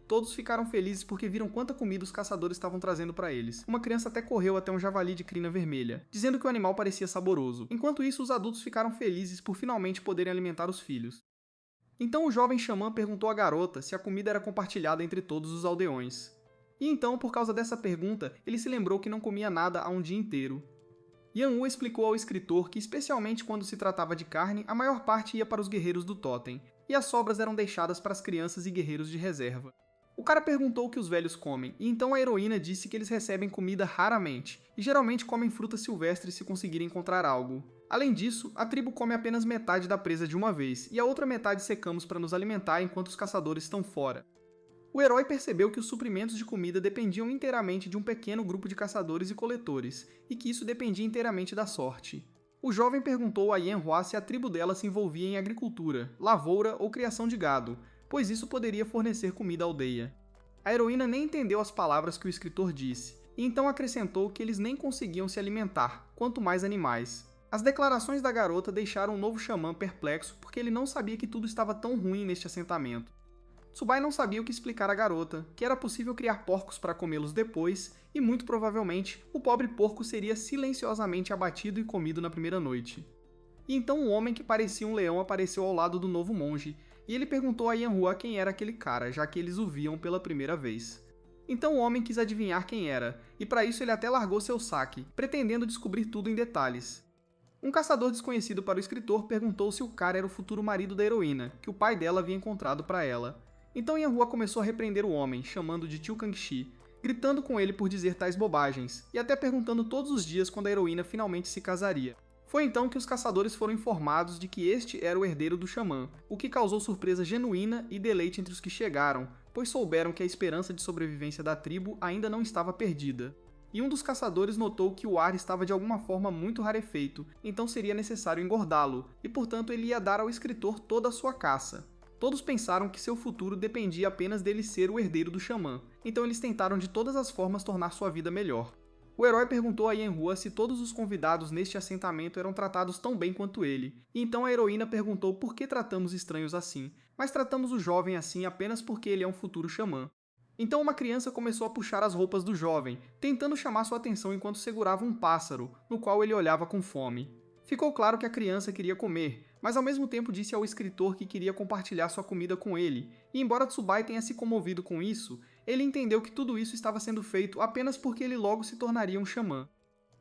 Todos ficaram felizes porque viram quanta comida os caçadores estavam trazendo para eles. Uma criança até correu até um javali de crina vermelha, dizendo que o animal parecia saboroso. Enquanto isso, os adultos ficaram felizes por finalmente poderem alimentar os filhos. Então o jovem xamã perguntou à garota se a comida era compartilhada entre todos os aldeões. E então, por causa dessa pergunta, ele se lembrou que não comia nada há um dia inteiro. Yanhu explicou ao escritor que, especialmente quando se tratava de carne, a maior parte ia para os guerreiros do totem, e as sobras eram deixadas para as crianças e guerreiros de reserva. O cara perguntou o que os velhos comem, e então a heroína disse que eles recebem comida raramente, e geralmente comem frutas silvestres se conseguirem encontrar algo. Além disso, a tribo come apenas metade da presa de uma vez, e a outra metade secamos para nos alimentar enquanto os caçadores estão fora. O herói percebeu que os suprimentos de comida dependiam inteiramente de um pequeno grupo de caçadores e coletores, e que isso dependia inteiramente da sorte. O jovem perguntou a Yanhua se a tribo dela se envolvia em agricultura, lavoura ou criação de gado, pois isso poderia fornecer comida à aldeia. A heroína nem entendeu as palavras que o escritor disse, e então acrescentou que eles nem conseguiam se alimentar, quanto mais animais. As declarações da garota deixaram o novo xamã perplexo porque ele não sabia que tudo estava tão ruim neste assentamento. Tsubai não sabia o que explicar à garota, que era possível criar porcos para comê-los depois, e muito provavelmente o pobre porco seria silenciosamente abatido e comido na primeira noite. E então um homem que parecia um leão apareceu ao lado do novo monge, e ele perguntou a Yanhua quem era aquele cara, já que eles o viam pela primeira vez. Então o homem quis adivinhar quem era, e para isso ele até largou seu saque, pretendendo descobrir tudo em detalhes. Um caçador desconhecido para o escritor perguntou se o cara era o futuro marido da heroína, que o pai dela havia encontrado para ela. Então Yanhua começou a repreender o homem, chamando de tio Kangxi, gritando com ele por dizer tais bobagens, e até perguntando todos os dias quando a heroína finalmente se casaria. Foi então que os caçadores foram informados de que este era o herdeiro do xamã, o que causou surpresa genuína e deleite entre os que chegaram, pois souberam que a esperança de sobrevivência da tribo ainda não estava perdida. E um dos caçadores notou que o ar estava de alguma forma muito rarefeito, então seria necessário engordá-lo, e portanto ele ia dar ao escritor toda a sua caça. Todos pensaram que seu futuro dependia apenas dele ser o herdeiro do xamã, então eles tentaram de todas as formas tornar sua vida melhor. O herói perguntou a Yanhua se todos os convidados neste assentamento eram tratados tão bem quanto ele, e então a heroína perguntou por que tratamos estranhos assim, mas tratamos o jovem assim apenas porque ele é um futuro xamã. Então uma criança começou a puxar as roupas do jovem, tentando chamar sua atenção enquanto segurava um pássaro, no qual ele olhava com fome. Ficou claro que a criança queria comer, mas ao mesmo tempo disse ao escritor que queria compartilhar sua comida com ele, e embora Tsubai tenha se comovido com isso, ele entendeu que tudo isso estava sendo feito apenas porque ele logo se tornaria um xamã.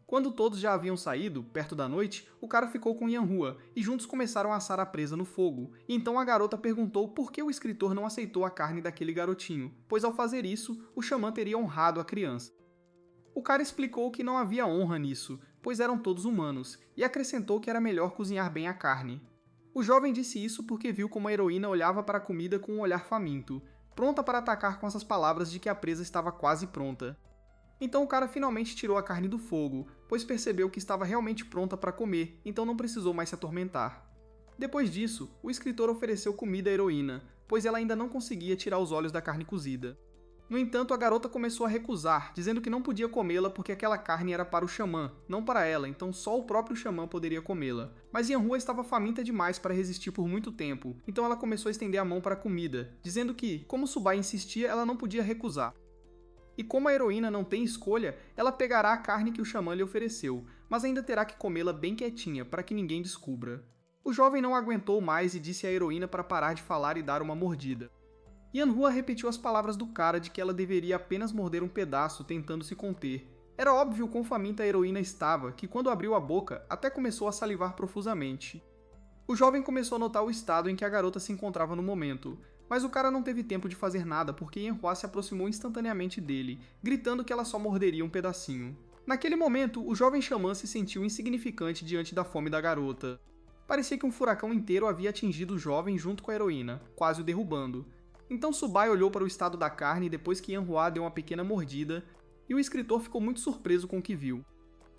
Quando todos já haviam saído, perto da noite, o cara ficou com Yanhua e juntos começaram a assar a presa no fogo. E então a garota perguntou por que o escritor não aceitou a carne daquele garotinho, pois ao fazer isso, o xamã teria honrado a criança. O cara explicou que não havia honra nisso, pois eram todos humanos, e acrescentou que era melhor cozinhar bem a carne. O jovem disse isso porque viu como a heroína olhava para a comida com um olhar faminto, pronta para atacar com essas palavras de que a presa estava quase pronta. Então o cara finalmente tirou a carne do fogo, pois percebeu que estava realmente pronta para comer, então não precisou mais se atormentar. Depois disso, o escritor ofereceu comida à heroína, pois ela ainda não conseguia tirar os olhos da carne cozida. No entanto, a garota começou a recusar, dizendo que não podia comê-la porque aquela carne era para o xamã, não para ela, então só o próprio xamã poderia comê-la. Mas Yanhua estava faminta demais para resistir por muito tempo, então ela começou a estender a mão para a comida, dizendo que, como Subai insistia, ela não podia recusar. E como a heroína não tem escolha, ela pegará a carne que o xamã lhe ofereceu, mas ainda terá que comê-la bem quietinha, para que ninguém descubra. O jovem não aguentou mais e disse à heroína para parar de falar e dar uma mordida. Yanhua repetiu as palavras do cara de que ela deveria apenas morder um pedaço, tentando se conter. Era óbvio quão faminta a heroína estava, que quando abriu a boca, até começou a salivar profusamente. O jovem começou a notar o estado em que a garota se encontrava no momento, mas o cara não teve tempo de fazer nada porque Yanhua se aproximou instantaneamente dele, gritando que ela só morderia um pedacinho. Naquele momento, o jovem xamã se sentiu insignificante diante da fome da garota. Parecia que um furacão inteiro havia atingido o jovem junto com a heroína, quase o derrubando. Então Subai olhou para o estado da carne depois que Yanhua deu uma pequena mordida, e o escritor ficou muito surpreso com o que viu.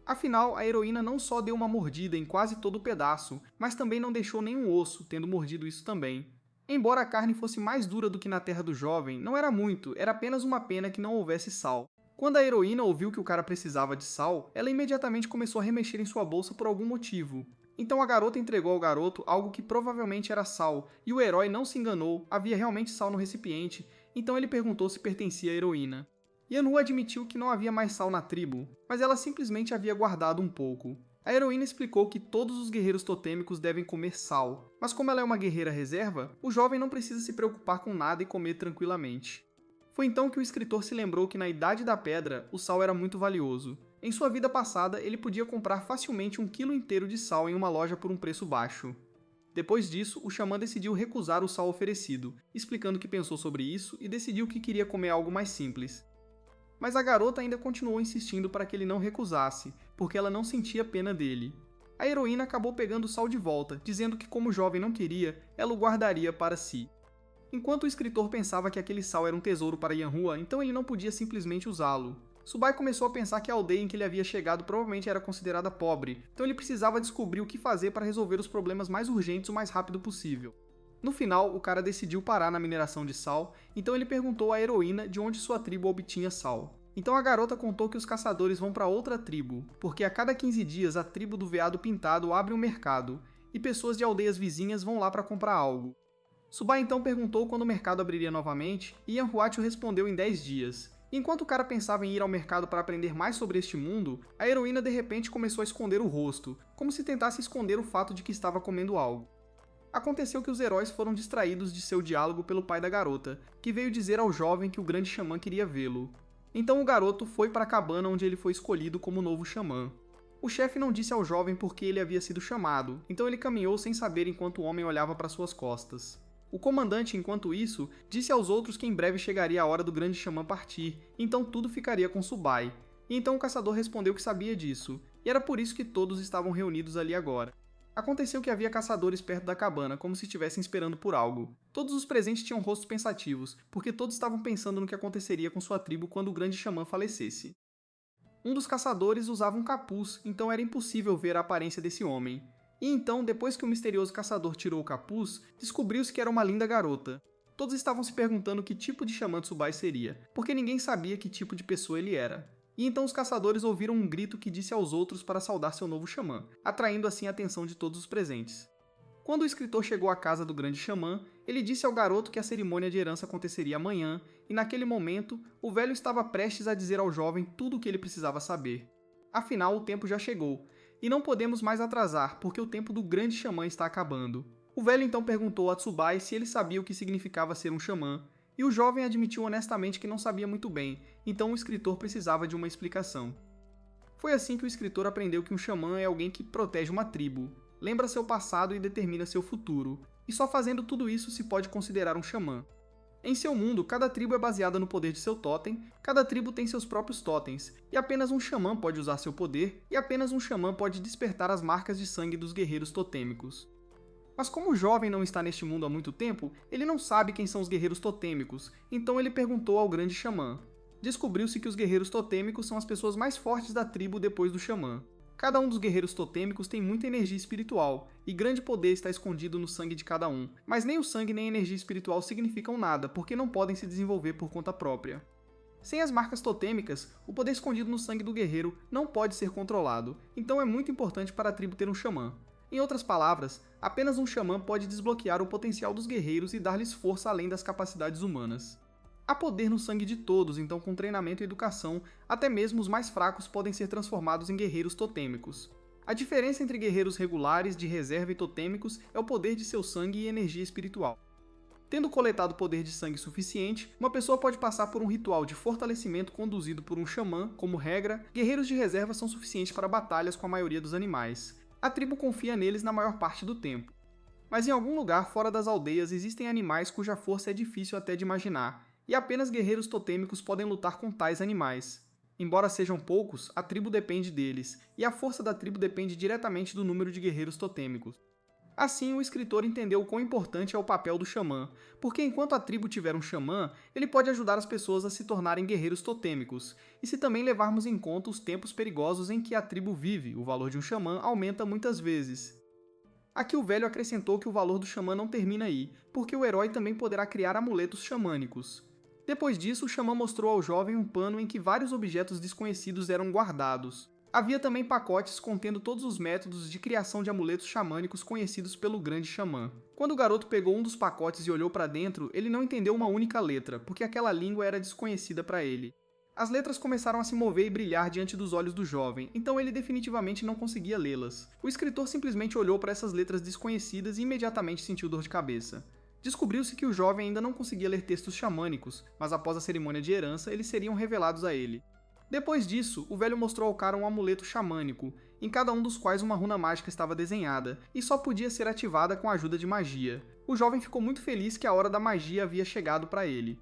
Afinal, a heroína não só deu uma mordida em quase todo o pedaço, mas também não deixou nenhum osso, tendo mordido isso também. Embora a carne fosse mais dura do que na terra do jovem, não era muito, era apenas uma pena que não houvesse sal. Quando a heroína ouviu que o cara precisava de sal, ela imediatamente começou a remexer em sua bolsa por algum motivo. Então a garota entregou ao garoto algo que provavelmente era sal, e o herói não se enganou, havia realmente sal no recipiente, então ele perguntou se pertencia à heroína. Yanhua admitiu que não havia mais sal na tribo, mas ela simplesmente havia guardado um pouco. A heroína explicou que todos os guerreiros totêmicos devem comer sal, mas como ela é uma guerreira reserva, o jovem não precisa se preocupar com nada e comer tranquilamente. Foi então que o escritor se lembrou que na Idade da Pedra, o sal era muito valioso. Em sua vida passada, ele podia comprar facilmente 1 quilo inteiro de sal em uma loja por um preço baixo. Depois disso, o xamã decidiu recusar o sal oferecido, explicando que pensou sobre isso e decidiu que queria comer algo mais simples. Mas a garota ainda continuou insistindo para que ele não recusasse, porque ela não sentia pena dele. A heroína acabou pegando o sal de volta, dizendo que como o jovem não queria, ela o guardaria para si. Enquanto o escritor pensava que aquele sal era um tesouro para Yanhua, então ele não podia simplesmente usá-lo. Subai começou a pensar que a aldeia em que ele havia chegado provavelmente era considerada pobre, então ele precisava descobrir o que fazer para resolver os problemas mais urgentes o mais rápido possível. No final, o cara decidiu parar na mineração de sal, então ele perguntou à heroína de onde sua tribo obtinha sal. Então a garota contou que os caçadores vão para outra tribo, porque a cada 15 dias a tribo do veado pintado abre um mercado, e pessoas de aldeias vizinhas vão lá para comprar algo. Subai então perguntou quando o mercado abriria novamente, e Yanhuatio respondeu em 10 dias. Enquanto o cara pensava em ir ao mercado para aprender mais sobre este mundo, a heroína de repente começou a esconder o rosto, como se tentasse esconder o fato de que estava comendo algo. Aconteceu que os heróis foram distraídos de seu diálogo pelo pai da garota, que veio dizer ao jovem que o grande xamã queria vê-lo. Então o garoto foi para a cabana onde ele foi escolhido como novo xamã. O chefe não disse ao jovem por que ele havia sido chamado, então ele caminhou sem saber enquanto o homem olhava para suas costas. O comandante, enquanto isso, disse aos outros que em breve chegaria a hora do grande xamã partir, então tudo ficaria com Subai. E então o caçador respondeu que sabia disso, e era por isso que todos estavam reunidos ali agora. Aconteceu que havia caçadores perto da cabana, como se estivessem esperando por algo. Todos os presentes tinham rostos pensativos, porque todos estavam pensando no que aconteceria com sua tribo quando o grande xamã falecesse. Um dos caçadores usava um capuz, então era impossível ver a aparência desse homem. E então, depois que o misterioso caçador tirou o capuz, descobriu-se que era uma linda garota. Todos estavam se perguntando que tipo de xamã Subai seria, porque ninguém sabia que tipo de pessoa ele era. E então os caçadores ouviram um grito que disse aos outros para saudar seu novo xamã, atraindo assim a atenção de todos os presentes. Quando o escritor chegou à casa do grande xamã, ele disse ao garoto que a cerimônia de herança aconteceria amanhã, e naquele momento, o velho estava prestes a dizer ao jovem tudo o que ele precisava saber. Afinal, o tempo já chegou, e não podemos mais atrasar, porque o tempo do grande xamã está acabando. O velho então perguntou a Tsubai se ele sabia o que significava ser um xamã, e o jovem admitiu honestamente que não sabia muito bem, então o escritor precisava de uma explicação. Foi assim que o escritor aprendeu que um xamã é alguém que protege uma tribo, lembra seu passado e determina seu futuro, e só fazendo tudo isso se pode considerar um xamã. Em seu mundo, cada tribo é baseada no poder de seu totem, cada tribo tem seus próprios totens, e apenas um xamã pode usar seu poder, e apenas um xamã pode despertar as marcas de sangue dos guerreiros totêmicos. Mas como o jovem não está neste mundo há muito tempo, ele não sabe quem são os guerreiros totêmicos, então ele perguntou ao grande xamã. Descobriu-se que os guerreiros totêmicos são as pessoas mais fortes da tribo depois do xamã. Cada um dos guerreiros totêmicos tem muita energia espiritual, e grande poder está escondido no sangue de cada um, mas nem o sangue nem a energia espiritual significam nada, porque não podem se desenvolver por conta própria. Sem as marcas totêmicas, o poder escondido no sangue do guerreiro não pode ser controlado, então é muito importante para a tribo ter um xamã. Em outras palavras, apenas um xamã pode desbloquear o potencial dos guerreiros e dar-lhes força além das capacidades humanas. Há poder no sangue de todos, então com treinamento e educação, até mesmo os mais fracos podem ser transformados em guerreiros totêmicos. A diferença entre guerreiros regulares, de reserva e totêmicos é o poder de seu sangue e energia espiritual. Tendo coletado poder de sangue suficiente, uma pessoa pode passar por um ritual de fortalecimento conduzido por um xamã. Como regra, guerreiros de reserva são suficientes para batalhas com a maioria dos animais. A tribo confia neles na maior parte do tempo. Mas em algum lugar fora das aldeias existem animais cuja força é difícil até de imaginar, e apenas guerreiros totêmicos podem lutar com tais animais. Embora sejam poucos, a tribo depende deles, e a força da tribo depende diretamente do número de guerreiros totêmicos. Assim, o escritor entendeu o quão importante é o papel do xamã, porque enquanto a tribo tiver um xamã, ele pode ajudar as pessoas a se tornarem guerreiros totêmicos, e se também levarmos em conta os tempos perigosos em que a tribo vive, o valor de um xamã aumenta muitas vezes. Aqui o velho acrescentou que o valor do xamã não termina aí, porque o herói também poderá criar amuletos xamânicos. Depois disso, o xamã mostrou ao jovem um pano em que vários objetos desconhecidos eram guardados. Havia também pacotes contendo todos os métodos de criação de amuletos xamânicos conhecidos pelo grande xamã. Quando o garoto pegou um dos pacotes e olhou para dentro, ele não entendeu uma única letra, porque aquela língua era desconhecida para ele. As letras começaram a se mover e brilhar diante dos olhos do jovem, então ele definitivamente não conseguia lê-las. O escritor simplesmente olhou para essas letras desconhecidas e imediatamente sentiu dor de cabeça. Descobriu-se que o jovem ainda não conseguia ler textos xamânicos, mas após a cerimônia de herança, eles seriam revelados a ele. Depois disso, o velho mostrou ao cara um amuleto xamânico, em cada um dos quais uma runa mágica estava desenhada, e só podia ser ativada com a ajuda de magia. O jovem ficou muito feliz que a hora da magia havia chegado para ele.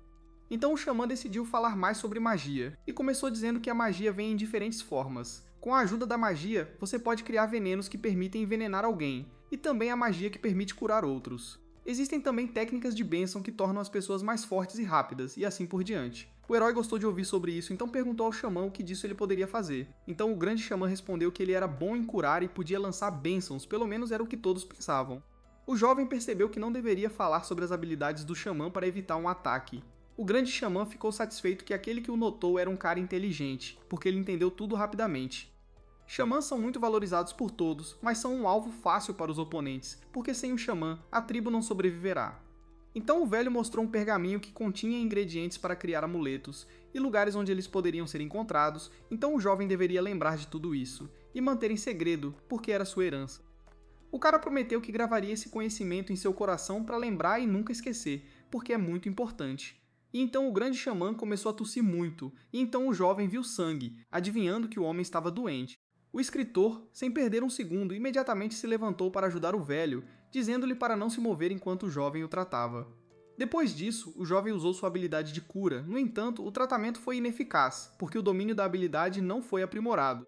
Então o xamã decidiu falar mais sobre magia, e começou dizendo que a magia vem em diferentes formas. Com a ajuda da magia, você pode criar venenos que permitem envenenar alguém, e também a magia que permite curar outros. Existem também técnicas de bênção que tornam as pessoas mais fortes e rápidas, e assim por diante. O herói gostou de ouvir sobre isso, então perguntou ao xamã o que disso ele poderia fazer. Então o grande xamã respondeu que ele era bom em curar e podia lançar bênçãos, pelo menos era o que todos pensavam. O jovem percebeu que não deveria falar sobre as habilidades do xamã para evitar um ataque. O grande xamã ficou satisfeito que aquele que o notou era um cara inteligente, porque ele entendeu tudo rapidamente. Xamãs são muito valorizados por todos, mas são um alvo fácil para os oponentes, porque sem o xamã, a tribo não sobreviverá. Então o velho mostrou um pergaminho que continha ingredientes para criar amuletos, e lugares onde eles poderiam ser encontrados, então o jovem deveria lembrar de tudo isso, e manter em segredo, porque era sua herança. O cara prometeu que gravaria esse conhecimento em seu coração para lembrar e nunca esquecer, porque é muito importante. E então o grande xamã começou a tossir muito, e então o jovem viu sangue, adivinhando que o homem estava doente. O escritor, sem perder um segundo, imediatamente se levantou para ajudar o velho, dizendo-lhe para não se mover enquanto o jovem o tratava. Depois disso, o jovem usou sua habilidade de cura, no entanto, o tratamento foi ineficaz, porque o domínio da habilidade não foi aprimorado.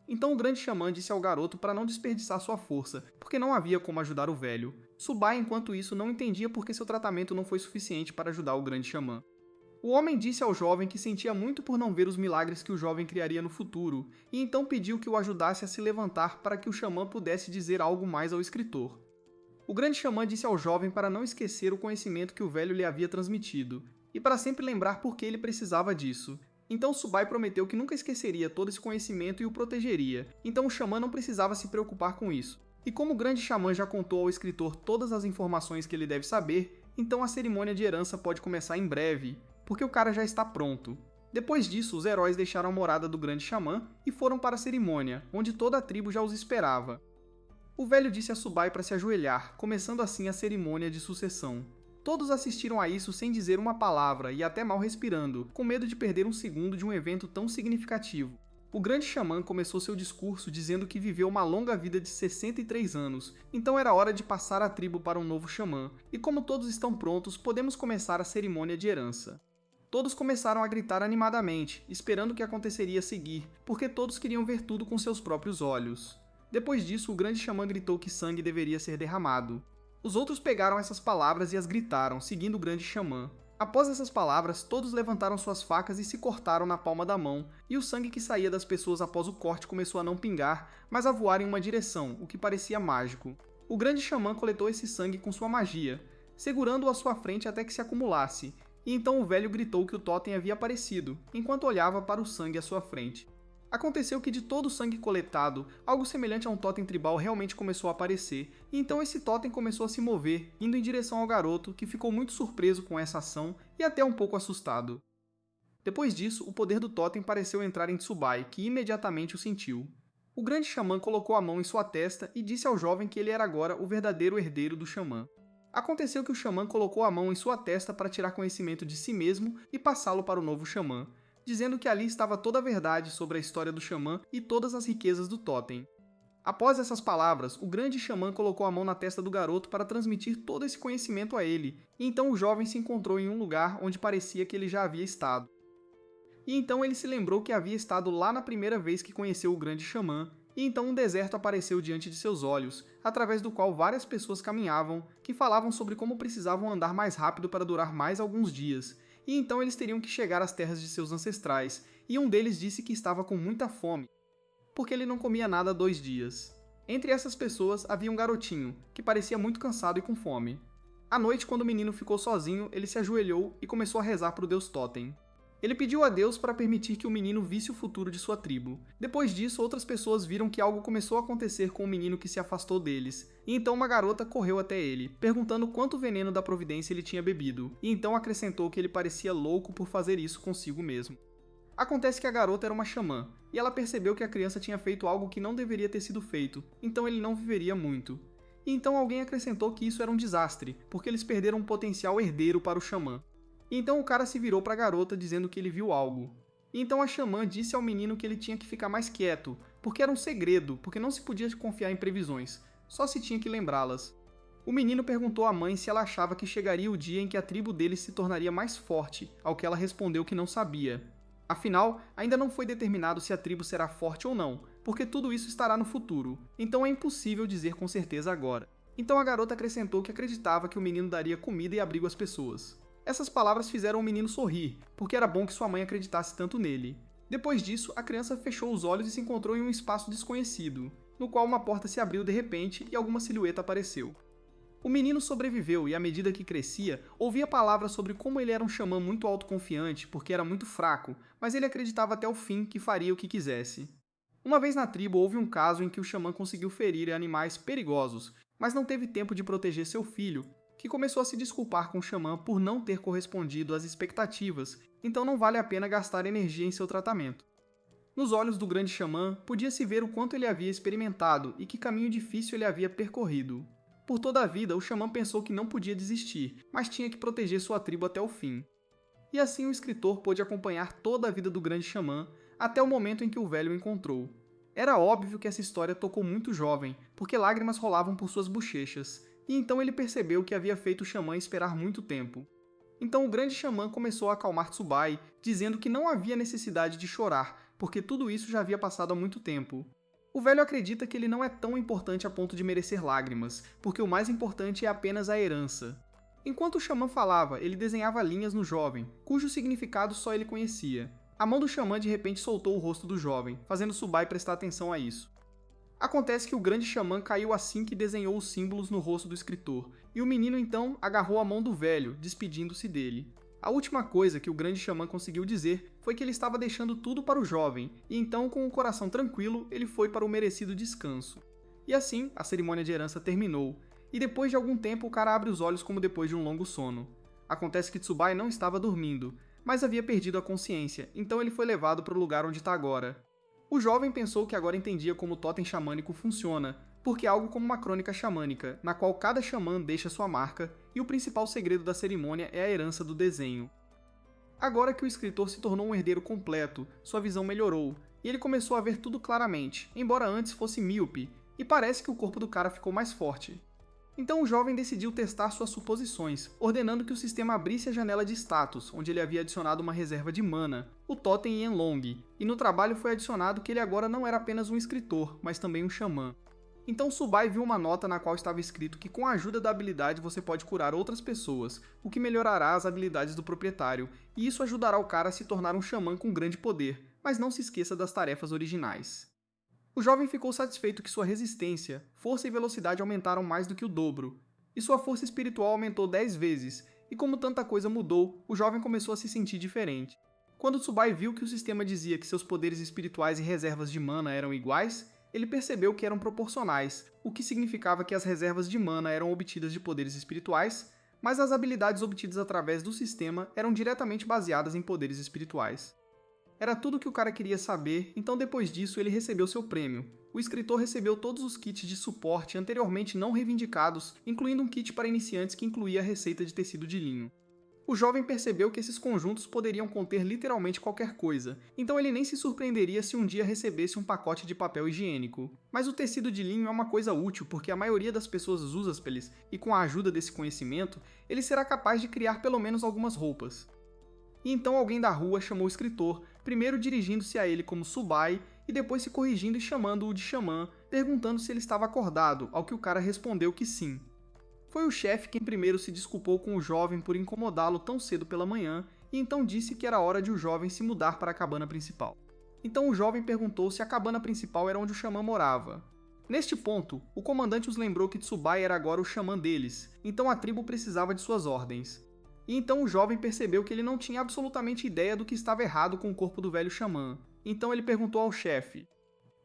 Então o grande xamã disse ao garoto para não desperdiçar sua força, porque não havia como ajudar o velho. Subai, enquanto isso, não entendia porque seu tratamento não foi suficiente para ajudar o grande xamã. O homem disse ao jovem que sentia muito por não ver os milagres que o jovem criaria no futuro, e então pediu que o ajudasse a se levantar para que o xamã pudesse dizer algo mais ao escritor. O grande xamã disse ao jovem para não esquecer o conhecimento que o velho lhe havia transmitido, e para sempre lembrar por que ele precisava disso. Então Subai prometeu que nunca esqueceria todo esse conhecimento e o protegeria, então o xamã não precisava se preocupar com isso. E como o grande xamã já contou ao escritor todas as informações que ele deve saber, então a cerimônia de herança pode começar em breve, porque o cara já está pronto. Depois disso, os heróis deixaram a morada do grande xamã e foram para a cerimônia, onde toda a tribo já os esperava. O velho disse a Subai para se ajoelhar, começando assim a cerimônia de sucessão. Todos assistiram a isso sem dizer uma palavra e até mal respirando, com medo de perder um segundo de um evento tão significativo. O grande xamã começou seu discurso dizendo que viveu uma longa vida de 63 anos, então era hora de passar a tribo para um novo xamã, e como todos estão prontos, podemos começar a cerimônia de herança. Todos começaram a gritar animadamente, esperando o que aconteceria a seguir, porque todos queriam ver tudo com seus próprios olhos. Depois disso, o grande xamã gritou que sangue deveria ser derramado. Os outros pegaram essas palavras e as gritaram, seguindo o grande xamã. Após essas palavras, todos levantaram suas facas e se cortaram na palma da mão, e o sangue que saía das pessoas após o corte começou a não pingar, mas a voar em uma direção, o que parecia mágico. O grande xamã coletou esse sangue com sua magia, segurando-o à sua frente até que se acumulasse, e então o velho gritou que o totem havia aparecido, enquanto olhava para o sangue à sua frente. Aconteceu que de todo o sangue coletado, algo semelhante a um totem tribal realmente começou a aparecer, e então esse totem começou a se mover, indo em direção ao garoto, que ficou muito surpreso com essa ação e até um pouco assustado. Depois disso, o poder do totem pareceu entrar em Tsubai, que imediatamente o sentiu. O grande xamã colocou a mão em sua testa e disse ao jovem que ele era agora o verdadeiro herdeiro do xamã. Aconteceu que o xamã colocou a mão em sua testa para tirar conhecimento de si mesmo e passá-lo para o novo xamã, dizendo que ali estava toda a verdade sobre a história do xamã e todas as riquezas do totem. Após essas palavras, o grande xamã colocou a mão na testa do garoto para transmitir todo esse conhecimento a ele, e então o jovem se encontrou em um lugar onde parecia que ele já havia estado. E então ele se lembrou que havia estado lá na primeira vez que conheceu o grande xamã, e então um deserto apareceu diante de seus olhos, através do qual várias pessoas caminhavam, que falavam sobre como precisavam andar mais rápido para durar mais alguns dias, e então eles teriam que chegar às terras de seus ancestrais, e um deles disse que estava com muita fome, porque ele não comia nada há 2 dias. Entre essas pessoas havia um garotinho, que parecia muito cansado e com fome. À noite, quando o menino ficou sozinho, ele se ajoelhou e começou a rezar para o deus Totem. Ele pediu a Deus para permitir que o menino visse o futuro de sua tribo. Depois disso, outras pessoas viram que algo começou a acontecer com o menino que se afastou deles, e então uma garota correu até ele, perguntando quanto veneno da providência ele tinha bebido, e então acrescentou que ele parecia louco por fazer isso consigo mesmo. Acontece que a garota era uma xamã, e ela percebeu que a criança tinha feito algo que não deveria ter sido feito, então ele não viveria muito. E então alguém acrescentou que isso era um desastre, porque eles perderam um potencial herdeiro para o xamã. E então o cara se virou para a garota dizendo que ele viu algo. E então a xamã disse ao menino que ele tinha que ficar mais quieto, porque era um segredo, porque não se podia confiar em previsões, só se tinha que lembrá-las. O menino perguntou à mãe se ela achava que chegaria o dia em que a tribo dele se tornaria mais forte, ao que ela respondeu que não sabia. Afinal, ainda não foi determinado se a tribo será forte ou não, porque tudo isso estará no futuro, então é impossível dizer com certeza agora. Então a garota acrescentou que acreditava que o menino daria comida e abrigo às pessoas. Essas palavras fizeram o menino sorrir, porque era bom que sua mãe acreditasse tanto nele. Depois disso, a criança fechou os olhos e se encontrou em um espaço desconhecido, no qual uma porta se abriu de repente e alguma silhueta apareceu. O menino sobreviveu e, à medida que crescia, ouvia palavras sobre como ele era um xamã muito autoconfiante porque era muito fraco, mas ele acreditava até o fim que faria o que quisesse. Uma vez na tribo houve um caso em que o xamã conseguiu ferir animais perigosos, mas não teve tempo de proteger seu filho, que começou a se desculpar com o xamã por não ter correspondido às expectativas, então não vale a pena gastar energia em seu tratamento. Nos olhos do grande xamã, podia-se ver o quanto ele havia experimentado e que caminho difícil ele havia percorrido. Por toda a vida, o xamã pensou que não podia desistir, mas tinha que proteger sua tribo até o fim. E assim o escritor pôde acompanhar toda a vida do grande xamã, até o momento em que o velho o encontrou. Era óbvio que essa história tocou muito jovem, porque lágrimas rolavam por suas bochechas, e então ele percebeu que havia feito o xamã esperar muito tempo. Então o grande xamã começou a acalmar Tsubai, dizendo que não havia necessidade de chorar, porque tudo isso já havia passado há muito tempo. O velho acredita que ele não é tão importante a ponto de merecer lágrimas, porque o mais importante é apenas a herança. Enquanto o xamã falava, ele desenhava linhas no jovem, cujo significado só ele conhecia. A mão do xamã de repente soltou o rosto do jovem, fazendo Tsubai prestar atenção a isso. Acontece que o grande xamã caiu assim que desenhou os símbolos no rosto do escritor, e o menino então agarrou a mão do velho, despedindo-se dele. A última coisa que o grande xamã conseguiu dizer foi que ele estava deixando tudo para o jovem, e então, com o coração tranquilo, ele foi para o merecido descanso. E assim, a cerimônia de herança terminou, e depois de algum tempo o cara abre os olhos como depois de um longo sono. Acontece que Tsubai não estava dormindo, mas havia perdido a consciência, então ele foi levado para o lugar onde está agora. O jovem pensou que agora entendia como o totem xamânico funciona, porque é algo como uma crônica xamânica, na qual cada xamã deixa sua marca, e o principal segredo da cerimônia é a herança do desenho. Agora que o escritor se tornou um herdeiro completo, sua visão melhorou, e ele começou a ver tudo claramente, embora antes fosse míope, e parece que o corpo do cara ficou mais forte. Então o jovem decidiu testar suas suposições, ordenando que o sistema abrisse a janela de status, onde ele havia adicionado uma reserva de mana, o Totem Yanlong, e no trabalho foi adicionado que ele agora não era apenas um escritor, mas também um xamã. Então Subai viu uma nota na qual estava escrito que com a ajuda da habilidade você pode curar outras pessoas, o que melhorará as habilidades do proprietário, e isso ajudará o cara a se tornar um xamã com grande poder, mas não se esqueça das tarefas originais. O jovem ficou satisfeito que sua resistência, força e velocidade aumentaram mais do que o dobro, e sua força espiritual aumentou 10 vezes, e como tanta coisa mudou, o jovem começou a se sentir diferente. Quando Tsubai viu que o sistema dizia que seus poderes espirituais e reservas de mana eram iguais, ele percebeu que eram proporcionais, o que significava que as reservas de mana eram obtidas de poderes espirituais, mas as habilidades obtidas através do sistema eram diretamente baseadas em poderes espirituais. Era tudo o que o cara queria saber, então depois disso ele recebeu seu prêmio. O escritor recebeu todos os kits de suporte anteriormente não reivindicados, incluindo um kit para iniciantes que incluía a receita de tecido de linho. O jovem percebeu que esses conjuntos poderiam conter literalmente qualquer coisa, então ele nem se surpreenderia se um dia recebesse um pacote de papel higiênico. Mas o tecido de linho é uma coisa útil porque a maioria das pessoas usa peles, e com a ajuda desse conhecimento, ele será capaz de criar pelo menos algumas roupas. E então alguém da rua chamou o escritor, primeiro dirigindo-se a ele como Subai, e depois se corrigindo e chamando-o de xamã, perguntando se ele estava acordado, ao que o cara respondeu que sim. Foi o chefe quem primeiro se desculpou com o jovem por incomodá-lo tão cedo pela manhã, e então disse que era hora de o jovem se mudar para a cabana principal. Então o jovem perguntou se a cabana principal era onde o xamã morava. Neste ponto, o comandante os lembrou que Tsubai era agora o xamã deles, então a tribo precisava de suas ordens. E então o jovem percebeu que ele não tinha absolutamente ideia do que estava errado com o corpo do velho xamã. Então ele perguntou ao chefe.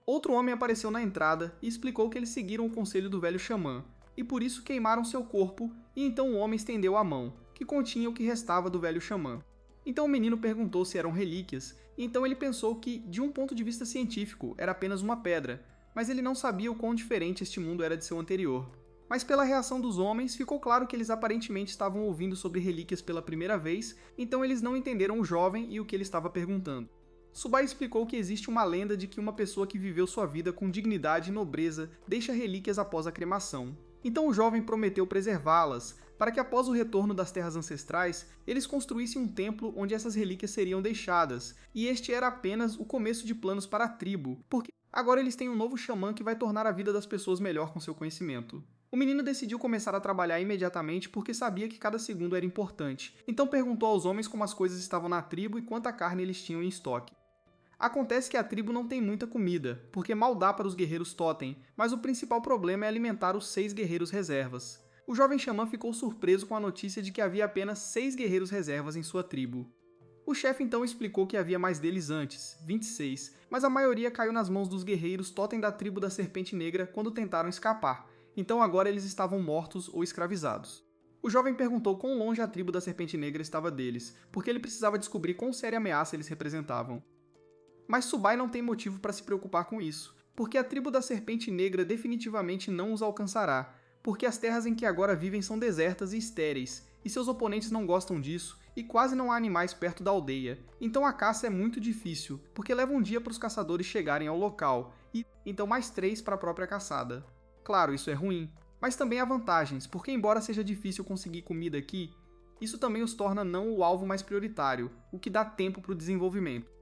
Outro homem apareceu na entrada e explicou que eles seguiram o conselho do velho xamã, e por isso queimaram seu corpo, e então o homem estendeu a mão, que continha o que restava do velho xamã. Então o menino perguntou se eram relíquias, e então ele pensou que, de um ponto de vista científico, era apenas uma pedra, mas ele não sabia o quão diferente este mundo era de seu anterior. Mas pela reação dos homens, ficou claro que eles aparentemente estavam ouvindo sobre relíquias pela primeira vez, então eles não entenderam o jovem e o que ele estava perguntando. Subai explicou que existe uma lenda de que uma pessoa que viveu sua vida com dignidade e nobreza deixa relíquias após a cremação. Então o jovem prometeu preservá-las, para que após o retorno das terras ancestrais, eles construíssem um templo onde essas relíquias seriam deixadas, e este era apenas o começo de planos para a tribo, porque agora eles têm um novo xamã que vai tornar a vida das pessoas melhor com seu conhecimento. O menino decidiu começar a trabalhar imediatamente porque sabia que cada segundo era importante, então perguntou aos homens como as coisas estavam na tribo e quanta carne eles tinham em estoque. Acontece que a tribo não tem muita comida, porque mal dá para os guerreiros totem, mas o principal problema é alimentar os 6 guerreiros reservas. O jovem xamã ficou surpreso com a notícia de que havia apenas 6 guerreiros reservas em sua tribo. O chefe então explicou que havia mais deles antes, 26, mas a maioria caiu nas mãos dos guerreiros totem da tribo da Serpente Negra quando tentaram escapar, então agora eles estavam mortos ou escravizados. O jovem perguntou quão longe a tribo da Serpente Negra estava deles, porque ele precisava descobrir quão séria ameaça eles representavam. Mas Subai não tem motivo para se preocupar com isso, porque a tribo da Serpente Negra definitivamente não os alcançará, porque as terras em que agora vivem são desertas e estéreis, e seus oponentes não gostam disso, e quase não há animais perto da aldeia, então a caça é muito difícil, porque leva um dia para os caçadores chegarem ao local, e então mais 3 para a própria caçada. Claro, isso é ruim, mas também há vantagens, porque embora seja difícil conseguir comida aqui, isso também os torna não o alvo mais prioritário, o que dá tempo para o desenvolvimento.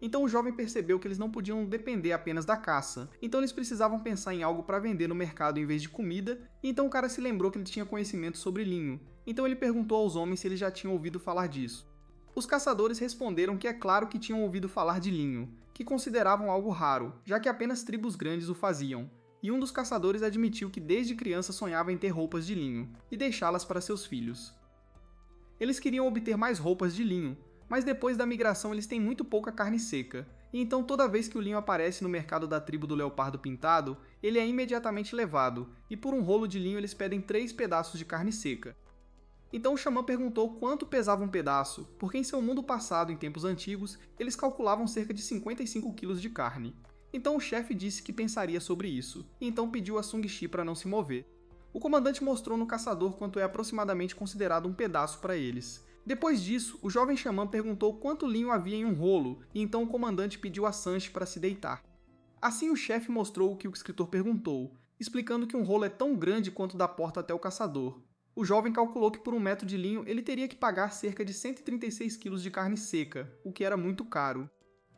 Então o jovem percebeu que eles não podiam depender apenas da caça, então eles precisavam pensar em algo para vender no mercado em vez de comida, e então o cara se lembrou que ele tinha conhecimento sobre linho, então ele perguntou aos homens se eles já tinham ouvido falar disso. Os caçadores responderam que é claro que tinham ouvido falar de linho, que consideravam algo raro, já que apenas tribos grandes o faziam, e um dos caçadores admitiu que desde criança sonhava em ter roupas de linho, e deixá-las para seus filhos. Eles queriam obter mais roupas de linho, mas depois da migração eles têm muito pouca carne seca, e então toda vez que o linho aparece no mercado da tribo do leopardo pintado, ele é imediatamente levado, e por um rolo de linho eles pedem 3 pedaços de carne seca. Então o xamã perguntou quanto pesava um pedaço, porque em seu mundo passado, em tempos antigos, eles calculavam cerca de 55 quilos de carne. Então o chefe disse que pensaria sobre isso, e então pediu a Sung Shi para não se mover. O comandante mostrou no caçador quanto é aproximadamente considerado um pedaço para eles. Depois disso, o jovem xamã perguntou quanto linho havia em um rolo, e então o comandante pediu a Sanche para se deitar. Assim o chefe mostrou o que o escritor perguntou, explicando que um rolo é tão grande quanto da porta até o caçador. O jovem calculou que por 1 metro de linho ele teria que pagar cerca de 136 quilos de carne seca, o que era muito caro.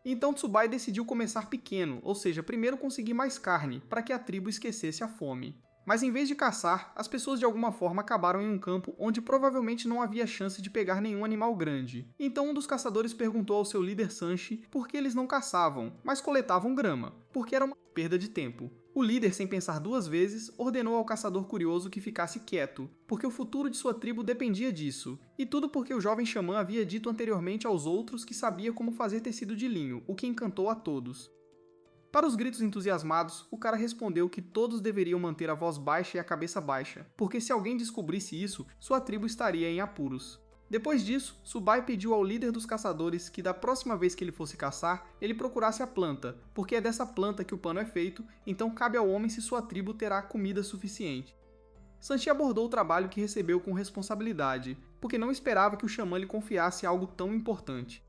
Então Tsubai decidiu começar pequeno, ou seja, primeiro conseguir mais carne, para que a tribo esquecesse a fome. Mas em vez de caçar, as pessoas de alguma forma acabaram em um campo onde provavelmente não havia chance de pegar nenhum animal grande. Então um dos caçadores perguntou ao seu líder Sanche por que eles não caçavam, mas coletavam grama, porque era uma perda de tempo. O líder, sem pensar 2 vezes, ordenou ao caçador curioso que ficasse quieto, porque o futuro de sua tribo dependia disso, e tudo porque o jovem xamã havia dito anteriormente aos outros que sabia como fazer tecido de linho, o que encantou a todos. Para os gritos entusiasmados, o cara respondeu que todos deveriam manter a voz baixa e a cabeça baixa, porque se alguém descobrisse isso, sua tribo estaria em apuros. Depois disso, Tsubai pediu ao líder dos caçadores que da próxima vez que ele fosse caçar, ele procurasse a planta, porque é dessa planta que o pano é feito, então cabe ao homem se sua tribo terá comida suficiente. Sanchi abordou o trabalho que recebeu com responsabilidade, porque não esperava que o xamã lhe confiasse algo tão importante.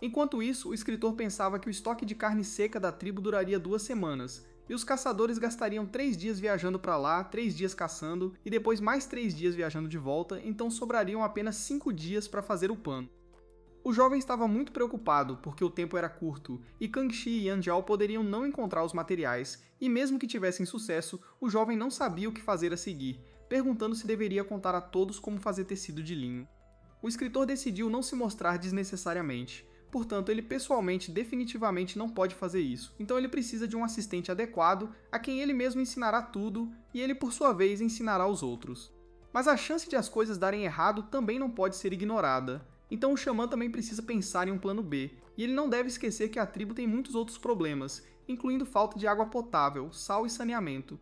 Enquanto isso, o escritor pensava que o estoque de carne seca da tribo duraria 2 semanas, e os caçadores gastariam 3 dias viajando para lá, 3 dias caçando, e depois mais 3 dias viajando de volta, então sobrariam apenas 5 dias para fazer o pano. O jovem estava muito preocupado, porque o tempo era curto, e Kangxi e Yanjiao poderiam não encontrar os materiais, e mesmo que tivessem sucesso, o jovem não sabia o que fazer a seguir, perguntando se deveria contar a todos como fazer tecido de linho. O escritor decidiu não se mostrar desnecessariamente. Portanto, ele pessoalmente definitivamente não pode fazer isso, então ele precisa de um assistente adequado a quem ele mesmo ensinará tudo e ele por sua vez ensinará aos outros. Mas a chance de as coisas darem errado também não pode ser ignorada, então o xamã também precisa pensar em um plano B, e ele não deve esquecer que a tribo tem muitos outros problemas, incluindo falta de água potável, sal e saneamento.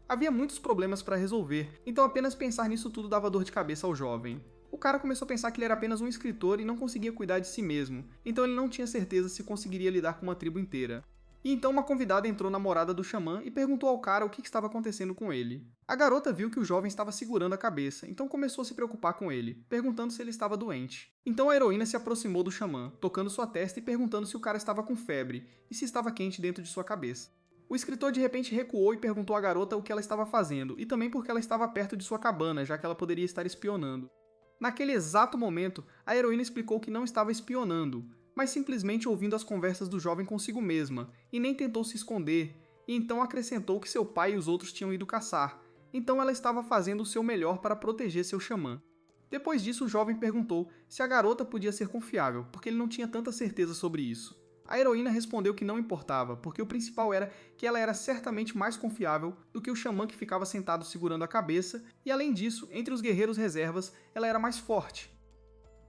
Havia muitos problemas para resolver, então apenas pensar nisso tudo dava dor de cabeça ao jovem. O cara começou a pensar que ele era apenas um escritor e não conseguia cuidar de si mesmo, então ele não tinha certeza se conseguiria lidar com uma tribo inteira. E então uma convidada entrou na morada do xamã e perguntou ao cara o que estava acontecendo com ele. A garota viu que o jovem estava segurando a cabeça, então começou a se preocupar com ele, perguntando se ele estava doente. Então a heroína se aproximou do xamã, tocando sua testa e perguntando se o cara estava com febre e se estava quente dentro de sua cabeça. O escritor de repente recuou e perguntou à garota o que ela estava fazendo, e também porque ela estava perto de sua cabana, já que ela poderia estar espionando. Naquele exato momento, a heroína explicou que não estava espionando, mas simplesmente ouvindo as conversas do jovem consigo mesma, e nem tentou se esconder, e então acrescentou que seu pai e os outros tinham ido caçar, então ela estava fazendo o seu melhor para proteger seu xamã. Depois disso, o jovem perguntou se a garota podia ser confiável, porque ele não tinha tanta certeza sobre isso. A heroína respondeu que não importava, porque o principal era que ela era certamente mais confiável do que o xamã que ficava sentado segurando a cabeça, e além disso, entre os guerreiros reservas, ela era mais forte.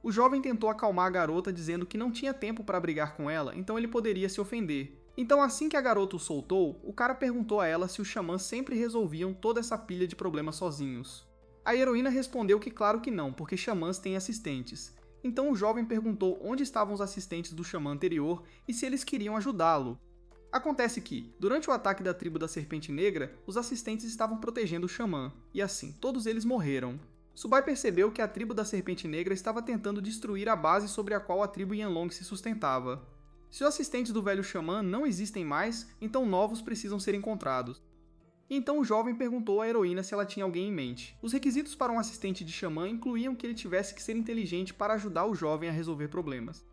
O jovem tentou acalmar a garota dizendo que não tinha tempo para brigar com ela, então ele poderia se ofender. Então assim que a garota o soltou, o cara perguntou a ela se os xamãs sempre resolviam toda essa pilha de problemas sozinhos. A heroína respondeu que claro que não, porque xamãs têm assistentes. Então o jovem perguntou onde estavam os assistentes do xamã anterior e se eles queriam ajudá-lo. Acontece que, durante o ataque da tribo da Serpente Negra, os assistentes estavam protegendo o xamã, e assim, todos eles morreram. Tsubai percebeu que a tribo da Serpente Negra estava tentando destruir a base sobre a qual a tribo Yanlong se sustentava. Se os assistentes do velho xamã não existem mais, então novos precisam ser encontrados. Então o jovem perguntou à heroína se ela tinha alguém em mente. Os requisitos para um assistente de xamã incluíam que ele tivesse que ser inteligente para ajudar o jovem a resolver problemas.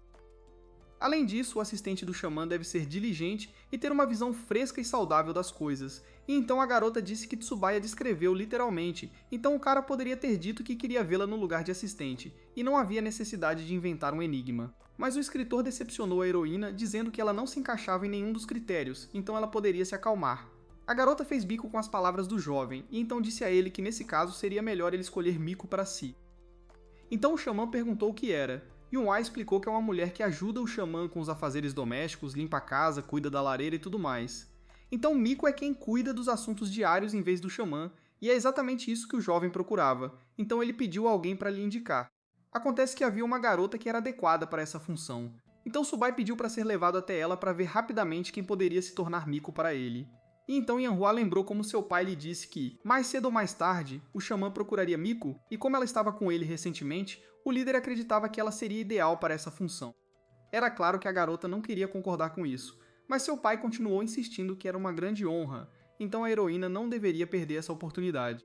Além disso, o assistente do xamã deve ser diligente e ter uma visão fresca e saudável das coisas. E então a garota disse que Tsubai a descreveu literalmente, então o cara poderia ter dito que queria vê-la no lugar de assistente, e não havia necessidade de inventar um enigma. Mas o escritor decepcionou a heroína dizendo que ela não se encaixava em nenhum dos critérios, então ela poderia se acalmar. A garota fez bico com as palavras do jovem, e então disse a ele que nesse caso seria melhor ele escolher Miko para si. Então o xamã perguntou o que era, e Yunhua explicou que é uma mulher que ajuda o xamã com os afazeres domésticos, limpa a casa, cuida da lareira e tudo mais. Então Miko é quem cuida dos assuntos diários em vez do xamã, e é exatamente isso que o jovem procurava, então ele pediu alguém para lhe indicar. Acontece que havia uma garota que era adequada para essa função, então Tsubai pediu para ser levado até ela para ver rapidamente quem poderia se tornar Miko para ele. E então Yanhua lembrou como seu pai lhe disse que, mais cedo ou mais tarde, o xamã procuraria Miko, e como ela estava com ele recentemente, o líder acreditava que ela seria ideal para essa função. Era claro que a garota não queria concordar com isso, mas seu pai continuou insistindo que era uma grande honra, então a heroína não deveria perder essa oportunidade.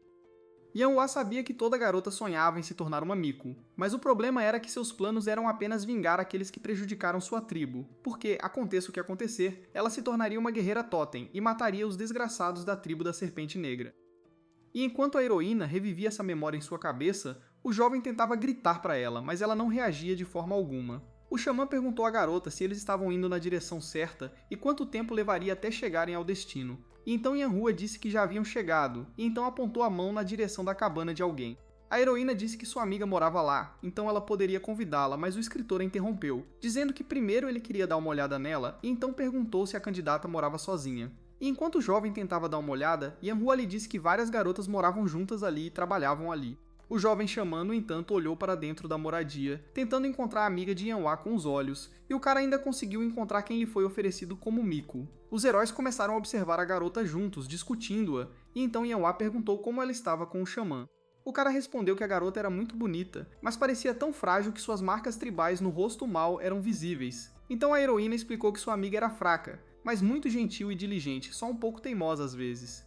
Yanhua sabia que toda garota sonhava em se tornar uma Miko, mas o problema era que seus planos eram apenas vingar aqueles que prejudicaram sua tribo, porque, aconteça o que acontecer, ela se tornaria uma guerreira totem e mataria os desgraçados da tribo da Serpente Negra. E enquanto a heroína revivia essa memória em sua cabeça, o jovem tentava gritar para ela, mas ela não reagia de forma alguma. O xamã perguntou à garota se eles estavam indo na direção certa e quanto tempo levaria até chegarem ao destino. E então Yanhua disse que já haviam chegado, e então apontou a mão na direção da cabana de alguém. A heroína disse que sua amiga morava lá, então ela poderia convidá-la, mas o escritor a interrompeu, dizendo que primeiro ele queria dar uma olhada nela, e então perguntou se a candidata morava sozinha. E enquanto o jovem tentava dar uma olhada, Yanhua lhe disse que várias garotas moravam juntas ali e trabalhavam ali. O jovem xamã, no entanto, olhou para dentro da moradia, tentando encontrar a amiga de Yanhua com os olhos, e o cara ainda conseguiu encontrar quem lhe foi oferecido como Miko. Os heróis começaram a observar a garota juntos, discutindo-a, e então Yanhua perguntou como ela estava com o xamã. O cara respondeu que a garota era muito bonita, mas parecia tão frágil que suas marcas tribais no rosto mal eram visíveis. Então a heroína explicou que sua amiga era fraca, mas muito gentil e diligente, só um pouco teimosa às vezes.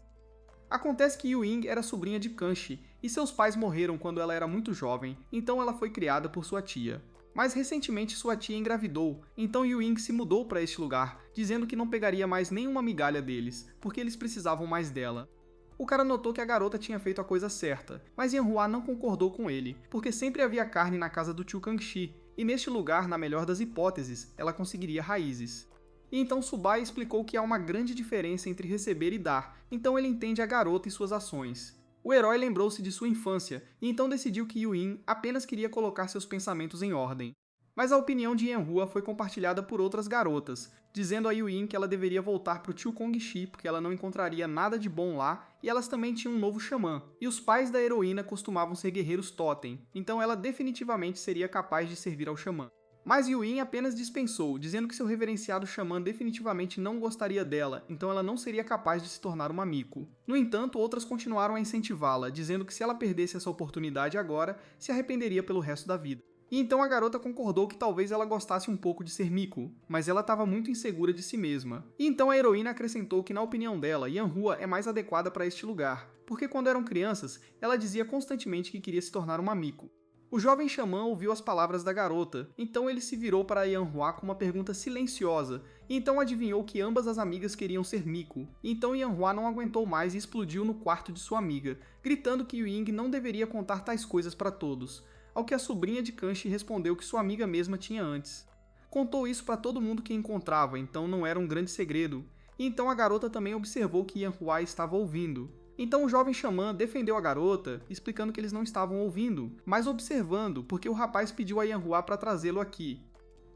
Acontece que Yu-Ying era sobrinha de Kanshi, e seus pais morreram quando ela era muito jovem, então ela foi criada por sua tia. Mas recentemente sua tia engravidou, então Yu-Ying se mudou para este lugar, dizendo que não pegaria mais nenhuma migalha deles, porque eles precisavam mais dela. O cara notou que a garota tinha feito a coisa certa, mas Yanhua não concordou com ele, porque sempre havia carne na casa do tio Kangxi, e neste lugar, na melhor das hipóteses, ela conseguiria raízes. E então Subai explicou que há uma grande diferença entre receber e dar, então ele entende a garota e suas ações. O herói lembrou-se de sua infância, e então decidiu que Yu-Yin apenas queria colocar seus pensamentos em ordem. Mas a opinião de Yanhua foi compartilhada por outras garotas, dizendo a Yu-Yin que ela deveria voltar para o tio Kongxi porque ela não encontraria nada de bom lá, e elas também tinham um novo xamã, e os pais da heroína costumavam ser guerreiros totem, então ela definitivamente seria capaz de servir ao xamã. Mas Yu-Yin apenas dispensou, dizendo que seu reverenciado xamã definitivamente não gostaria dela, então ela não seria capaz de se tornar uma Miko. No entanto, outras continuaram a incentivá-la, dizendo que se ela perdesse essa oportunidade agora, se arrependeria pelo resto da vida. E então a garota concordou que talvez ela gostasse um pouco de ser Miko, mas ela estava muito insegura de si mesma. E então a heroína acrescentou que na opinião dela, Yanhua é mais adequada para este lugar, porque quando eram crianças, ela dizia constantemente que queria se tornar uma Miko. O jovem xamã ouviu as palavras da garota, então ele se virou para Yanhua com uma pergunta silenciosa, e então adivinhou que ambas as amigas queriam ser Miko. E então Yanhua não aguentou mais e explodiu no quarto de sua amiga, gritando que Yu-Ying não deveria contar tais coisas para todos, ao que a sobrinha de Kanshi respondeu que sua amiga mesma tinha antes. Contou isso para todo mundo que encontrava, então não era um grande segredo, e então a garota também observou que Yanhua estava ouvindo. Então o jovem xamã defendeu a garota, explicando que eles não estavam ouvindo, mas observando, porque o rapaz pediu a Yanhua para trazê-lo aqui.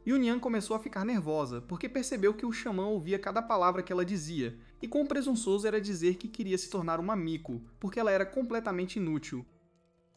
Yunyan começou a ficar nervosa, porque percebeu que o xamã ouvia cada palavra que ela dizia, e quão presunçoso era dizer que queria se tornar uma Miko, porque ela era completamente inútil.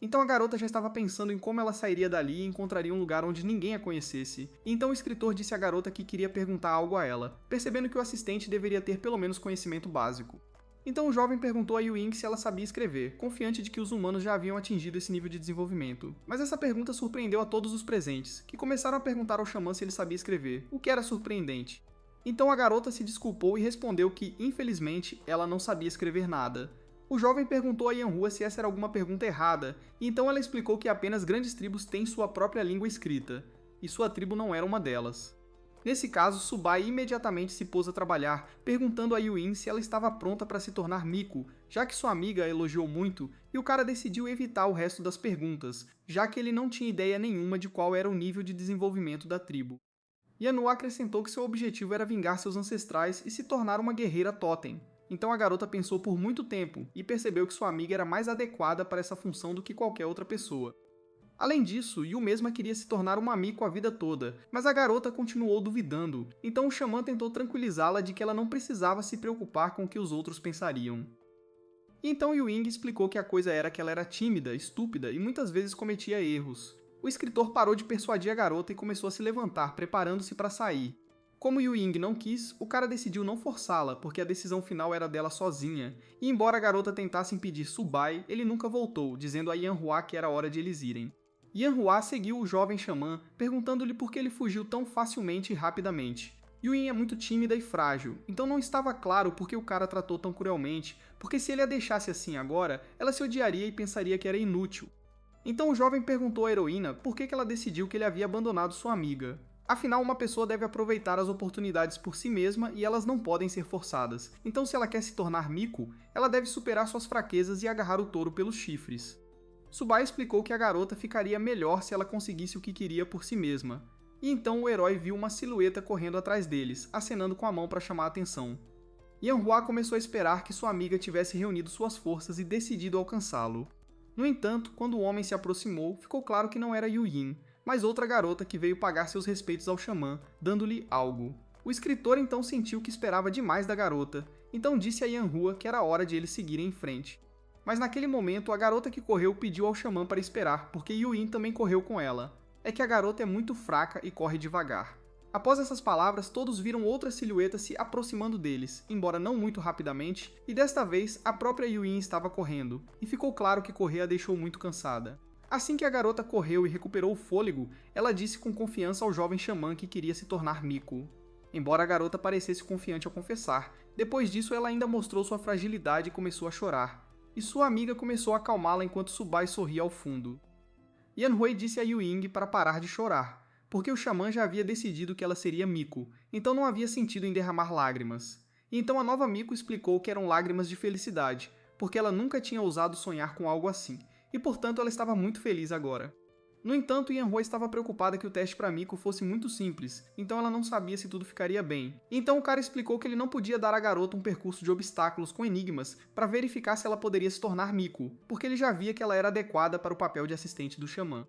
Então a garota já estava pensando em como ela sairia dali e encontraria um lugar onde ninguém a conhecesse. Então o escritor disse à garota que queria perguntar algo a ela, percebendo que o assistente deveria ter pelo menos conhecimento básico. Então o jovem perguntou a Yu-Ying se ela sabia escrever, confiante de que os humanos já haviam atingido esse nível de desenvolvimento. Mas essa pergunta surpreendeu a todos os presentes, que começaram a perguntar ao xamã se ele sabia escrever, o que era surpreendente. Então a garota se desculpou e respondeu que, infelizmente, ela não sabia escrever nada. O jovem perguntou a Yanhua se essa era alguma pergunta errada, e então ela explicou que apenas grandes tribos têm sua própria língua escrita, e sua tribo não era uma delas. Nesse caso, Subai imediatamente se pôs a trabalhar, perguntando a Yu-Yin se ela estava pronta para se tornar Miko, já que sua amiga a elogiou muito, e o cara decidiu evitar o resto das perguntas, já que ele não tinha ideia nenhuma de qual era o nível de desenvolvimento da tribo. Yanhua acrescentou que seu objetivo era vingar seus ancestrais e se tornar uma guerreira totem. Então a garota pensou por muito tempo e percebeu que sua amiga era mais adequada para essa função do que qualquer outra pessoa. Além disso, Yu mesma queria se tornar uma Miko a vida toda, mas a garota continuou duvidando, então o xamã tentou tranquilizá-la de que ela não precisava se preocupar com o que os outros pensariam. E então Yu-Ying explicou que a coisa era que ela era tímida, estúpida e muitas vezes cometia erros. O escritor parou de persuadir a garota e começou a se levantar, preparando-se para sair. Como Yu Ying não quis, o cara decidiu não forçá-la, porque a decisão final era dela sozinha, e embora a garota tentasse impedir Subai, ele nunca voltou, dizendo a Yanhua que era hora de eles irem. Yanhua seguiu o jovem xamã, perguntando-lhe por que ele fugiu tão facilmente e rapidamente. Yuin é muito tímida e frágil, então não estava claro por que o cara tratou tão cruelmente, porque se ele a deixasse assim agora, ela se odiaria e pensaria que era inútil. Então o jovem perguntou à heroína por que ela decidiu que ele havia abandonado sua amiga. Afinal, uma pessoa deve aproveitar as oportunidades por si mesma e elas não podem ser forçadas. Então, se ela quer se tornar Miko, ela deve superar suas fraquezas e agarrar o touro pelos chifres. Subai explicou que a garota ficaria melhor se ela conseguisse o que queria por si mesma. E então o herói viu uma silhueta correndo atrás deles, acenando com a mão para chamar a atenção. Yanhua começou a esperar que sua amiga tivesse reunido suas forças e decidido alcançá-lo. No entanto, quando o homem se aproximou, ficou claro que não era Yu Yin, mas outra garota que veio pagar seus respeitos ao xamã, dando-lhe algo. O escritor então sentiu que esperava demais da garota, então disse a Yanhua que era hora de eles seguirem em frente. Mas naquele momento, a garota que correu pediu ao xamã para esperar, porque Yu Yin também correu com ela. É que a garota é muito fraca e corre devagar. Após essas palavras, todos viram outra silhueta se aproximando deles, embora não muito rapidamente, e desta vez a própria Yu Yin estava correndo, e ficou claro que correr a deixou muito cansada. Assim que a garota correu e recuperou o fôlego, ela disse com confiança ao jovem xamã que queria se tornar Miko. Embora a garota parecesse confiante ao confessar, depois disso ela ainda mostrou sua fragilidade e começou a chorar. E sua amiga começou a acalmá-la enquanto Subai sorria ao fundo. Yanhui disse a Yu Ying para parar de chorar, porque o xamã já havia decidido que ela seria Miko, então não havia sentido em derramar lágrimas. E então a nova Miko explicou que eram lágrimas de felicidade, porque ela nunca tinha ousado sonhar com algo assim, e portanto ela estava muito feliz agora. No entanto, Yanhui estava preocupada que o teste para Miko fosse muito simples, então ela não sabia se tudo ficaria bem. Então o cara explicou que ele não podia dar à garota um percurso de obstáculos com enigmas para verificar se ela poderia se tornar Miko, porque ele já via que ela era adequada para o papel de assistente do xamã.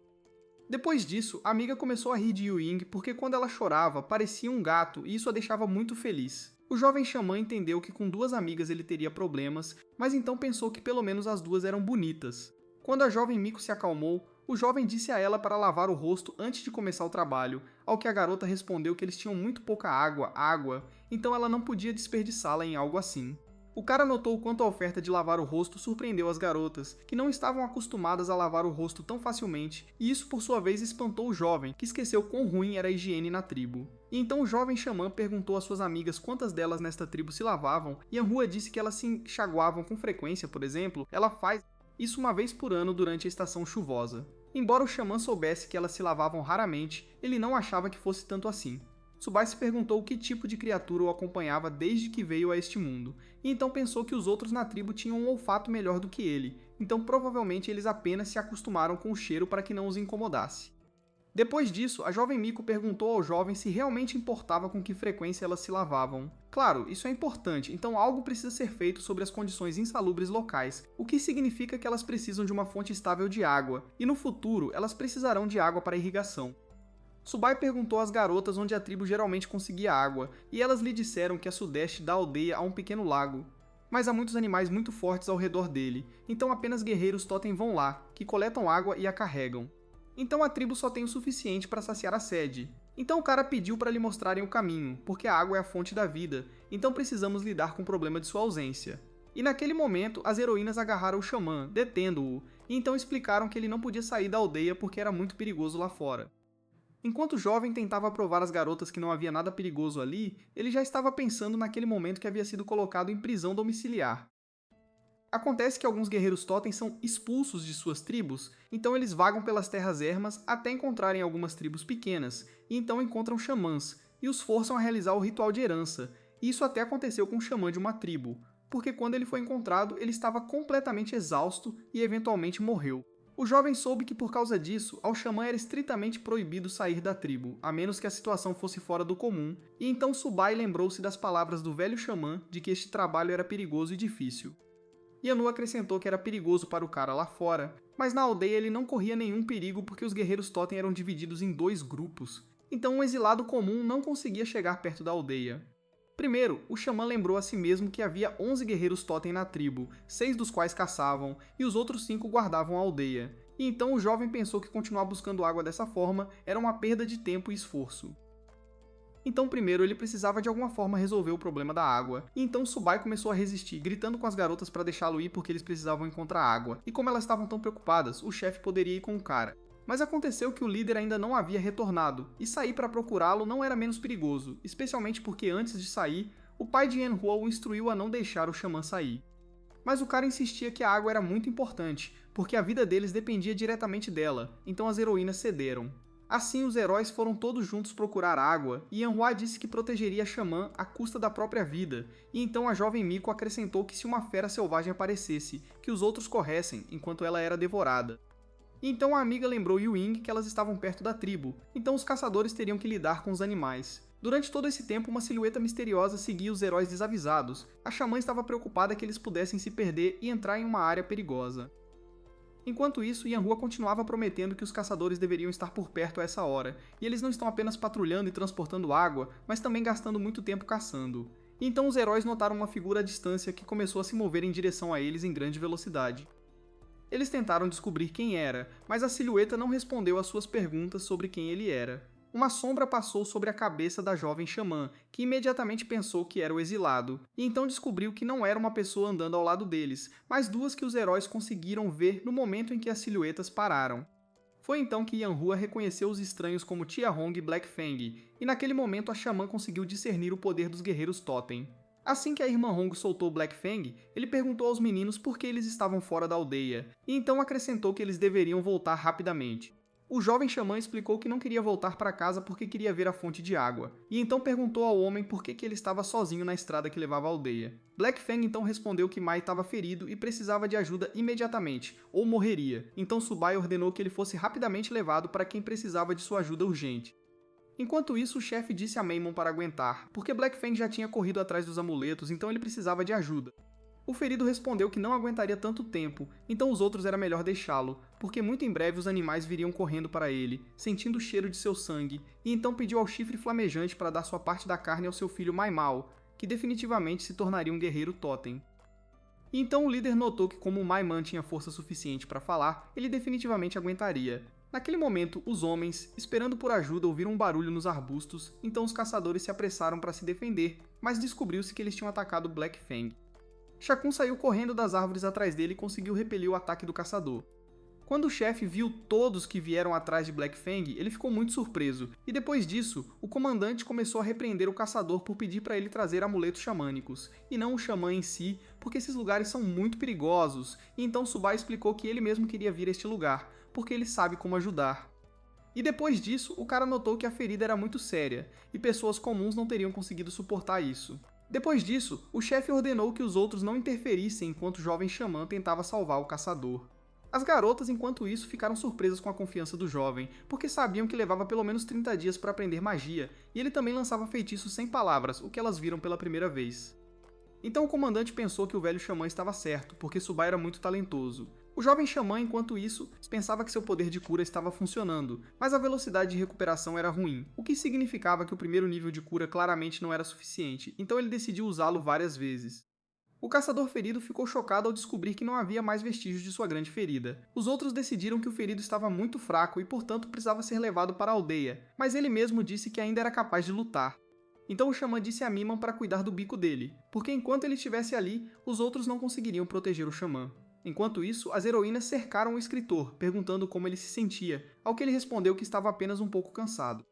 Depois disso, a amiga começou a rir de Yu Ying porque quando ela chorava, parecia um gato e isso a deixava muito feliz. O jovem xamã entendeu que com duas amigas ele teria problemas, mas então pensou que pelo menos as duas eram bonitas. Quando a jovem Miko se acalmou, o jovem disse a ela para lavar o rosto antes de começar o trabalho, ao que a garota respondeu que eles tinham muito pouca água, então ela não podia desperdiçá-la em algo assim. O cara notou o quanto a oferta de lavar o rosto surpreendeu as garotas, que não estavam acostumadas a lavar o rosto tão facilmente, e isso por sua vez espantou o jovem, que esqueceu quão ruim era a higiene na tribo. E então o jovem xamã perguntou às suas amigas quantas delas nesta tribo se lavavam, e Yanhua disse que elas se enxaguavam com frequência, por exemplo, ela faz isso uma vez por ano durante a estação chuvosa. Embora o xamã soubesse que elas se lavavam raramente, ele não achava que fosse tanto assim. Subai se perguntou que tipo de criatura o acompanhava desde que veio a este mundo, e então pensou que os outros na tribo tinham um olfato melhor do que ele, então provavelmente eles apenas se acostumaram com o cheiro para que não os incomodasse. Depois disso, a jovem Miko perguntou ao jovem se realmente importava com que frequência elas se lavavam. Claro, isso é importante, então algo precisa ser feito sobre as condições insalubres locais, o que significa que elas precisam de uma fonte estável de água, e no futuro elas precisarão de água para irrigação. Subai perguntou às garotas onde a tribo geralmente conseguia água, e elas lhe disseram que a sudeste da aldeia há um pequeno lago. Mas há muitos animais muito fortes ao redor dele, então apenas guerreiros totem vão lá, que coletam água e a carregam. Então a tribo só tem o suficiente para saciar a sede. Então o cara pediu para lhe mostrarem o caminho, porque a água é a fonte da vida, então precisamos lidar com o problema de sua ausência. E naquele momento, as heroínas agarraram o xamã, detendo-o, e então explicaram que ele não podia sair da aldeia porque era muito perigoso lá fora. Enquanto o jovem tentava provar às garotas que não havia nada perigoso ali, ele já estava pensando naquele momento que havia sido colocado em prisão domiciliar. Acontece que alguns guerreiros totem são expulsos de suas tribos, então eles vagam pelas terras ermas até encontrarem algumas tribos pequenas, e então encontram xamãs, e os forçam a realizar o ritual de herança, e isso até aconteceu com um xamã de uma tribo, porque quando ele foi encontrado, ele estava completamente exausto e eventualmente morreu. O jovem soube que por causa disso, ao xamã era estritamente proibido sair da tribo, a menos que a situação fosse fora do comum, e então Subai lembrou-se das palavras do velho xamã de que este trabalho era perigoso e difícil. Yanu acrescentou que era perigoso para o cara lá fora, mas na aldeia ele não corria nenhum perigo porque os guerreiros totem eram divididos em 2 grupos, então um exilado comum não conseguia chegar perto da aldeia. Primeiro, o xamã lembrou a si mesmo que havia 11 guerreiros totem na tribo, 6 dos quais caçavam, e os outros 5 guardavam a aldeia, e então o jovem pensou que continuar buscando água dessa forma era uma perda de tempo e esforço. Então primeiro ele precisava de alguma forma resolver o problema da água, e então Subai começou a resistir, gritando com as garotas para deixá-lo ir porque eles precisavam encontrar água, e como elas estavam tão preocupadas, o chefe poderia ir com o cara. Mas aconteceu que o líder ainda não havia retornado, e sair para procurá-lo não era menos perigoso, especialmente porque antes de sair, o pai de Yanhua o instruiu a não deixar o xamã sair. Mas o cara insistia que a água era muito importante, porque a vida deles dependia diretamente dela, então as heroínas cederam. Assim, os heróis foram todos juntos procurar água, e Yanhua disse que protegeria a xamã à custa da própria vida, e então a jovem Miko acrescentou que se uma fera selvagem aparecesse, que os outros corressem, enquanto ela era devorada. Então a amiga lembrou Yuing que elas estavam perto da tribo, então os caçadores teriam que lidar com os animais. Durante todo esse tempo, uma silhueta misteriosa seguia os heróis desavisados. A xamã estava preocupada que eles pudessem se perder e entrar em uma área perigosa. Enquanto isso, Yanhua continuava prometendo que os caçadores deveriam estar por perto a essa hora, e eles não estão apenas patrulhando e transportando água, mas também gastando muito tempo caçando. E então os heróis notaram uma figura à distância que começou a se mover em direção a eles em grande velocidade. Eles tentaram descobrir quem era, mas a silhueta não respondeu às suas perguntas sobre quem ele era. Uma sombra passou sobre a cabeça da jovem xamã, que imediatamente pensou que era o exilado, e então descobriu que não era uma pessoa andando ao lado deles, mas duas que os heróis conseguiram ver no momento em que as silhuetas pararam. Foi então que Yanhua reconheceu os estranhos como Tia Hong e Black Fang, e naquele momento a xamã conseguiu discernir o poder dos guerreiros Totem. Assim que a irmã Hong soltou Black Fang, ele perguntou aos meninos por que eles estavam fora da aldeia, e então acrescentou que eles deveriam voltar rapidamente. O jovem xamã explicou que não queria voltar para casa porque queria ver a fonte de água, e então perguntou ao homem por que ele estava sozinho na estrada que levava à aldeia. Black Fang então respondeu que Mai estava ferido e precisava de ajuda imediatamente, ou morreria, então Subai ordenou que ele fosse rapidamente levado para quem precisava de sua ajuda urgente. Enquanto isso, o chefe disse a Maimon para aguentar, porque Black Fang já tinha corrido atrás dos amuletos, então ele precisava de ajuda. O ferido respondeu que não aguentaria tanto tempo, então os outros era melhor deixá-lo, porque muito em breve os animais viriam correndo para ele, sentindo o cheiro de seu sangue, e então pediu ao chifre flamejante para dar sua parte da carne ao seu filho Maimao, que definitivamente se tornaria um guerreiro Totem. E então o líder notou que como Maiman tinha força suficiente para falar, ele definitivamente aguentaria. Naquele momento, os homens, esperando por ajuda, ouviram um barulho nos arbustos, então os caçadores se apressaram para se defender, mas descobriu-se que eles tinham atacado Black Fang. Shakun saiu correndo das árvores atrás dele e conseguiu repelir o ataque do caçador. Quando o chefe viu todos que vieram atrás de Black Fang, ele ficou muito surpreso, e depois disso, o comandante começou a repreender o caçador por pedir para ele trazer amuletos xamânicos, e não o xamã em si, porque esses lugares são muito perigosos, e então Subai explicou que ele mesmo queria vir a este lugar, porque ele sabe como ajudar. E depois disso, o cara notou que a ferida era muito séria, e pessoas comuns não teriam conseguido suportar isso. Depois disso, o chefe ordenou que os outros não interferissem enquanto o jovem xamã tentava salvar o caçador. As garotas, enquanto isso, ficaram surpresas com a confiança do jovem, porque sabiam que levava pelo menos 30 dias para aprender magia, e ele também lançava feitiços sem palavras, o que elas viram pela primeira vez. Então o comandante pensou que o velho xamã estava certo, porque Subai era muito talentoso. O jovem xamã, enquanto isso, pensava que seu poder de cura estava funcionando, mas a velocidade de recuperação era ruim, o que significava que o primeiro nível de cura claramente não era suficiente, então ele decidiu usá-lo várias vezes. O caçador ferido ficou chocado ao descobrir que não havia mais vestígios de sua grande ferida. Os outros decidiram que o ferido estava muito fraco e, portanto, precisava ser levado para a aldeia, mas ele mesmo disse que ainda era capaz de lutar. Então o xamã disse a Miman para cuidar do bico dele, porque enquanto ele estivesse ali, os outros não conseguiriam proteger o xamã. Enquanto isso, as heroínas cercaram o escritor, perguntando como ele se sentia, ao que ele respondeu que estava apenas um pouco cansado.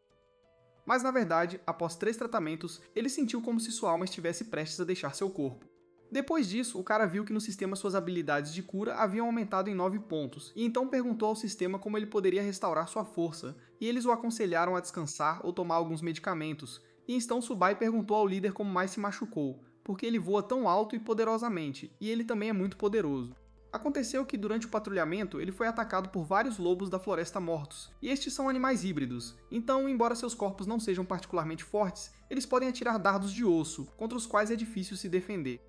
Mas na verdade, após 3 tratamentos, ele sentiu como se sua alma estivesse prestes a deixar seu corpo. Depois disso, o cara viu que no sistema suas habilidades de cura haviam aumentado em 9 pontos, e então perguntou ao sistema como ele poderia restaurar sua força, e eles o aconselharam a descansar ou tomar alguns medicamentos, e então Subai perguntou ao líder como mais se machucou, porque ele voa tão alto e poderosamente, e ele também é muito poderoso. Aconteceu que durante o patrulhamento ele foi atacado por vários lobos da floresta mortos, e estes são animais híbridos, então embora seus corpos não sejam particularmente fortes, eles podem atirar dardos de osso, contra os quais é difícil se defender.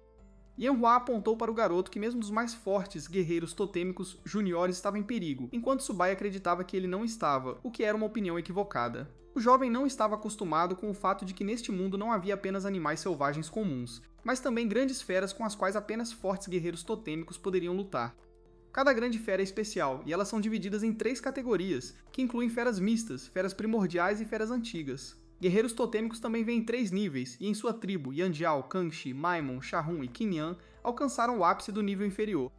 Yanhua apontou para o garoto que mesmo dos mais fortes guerreiros totêmicos juniores estava em perigo, enquanto Subai acreditava que ele não estava, o que era uma opinião equivocada. O jovem não estava acostumado com o fato de que neste mundo não havia apenas animais selvagens comuns, mas também grandes feras com as quais apenas fortes guerreiros totêmicos poderiam lutar. Cada grande fera é especial, e elas são divididas em 3 categorias, que incluem feras mistas, feras primordiais e feras antigas. Guerreiros totêmicos também vêm em 3 níveis, e em sua tribo, Yandiao, Kangxi, Maimon, Shahun e Qinyan alcançaram o ápice do nível inferior.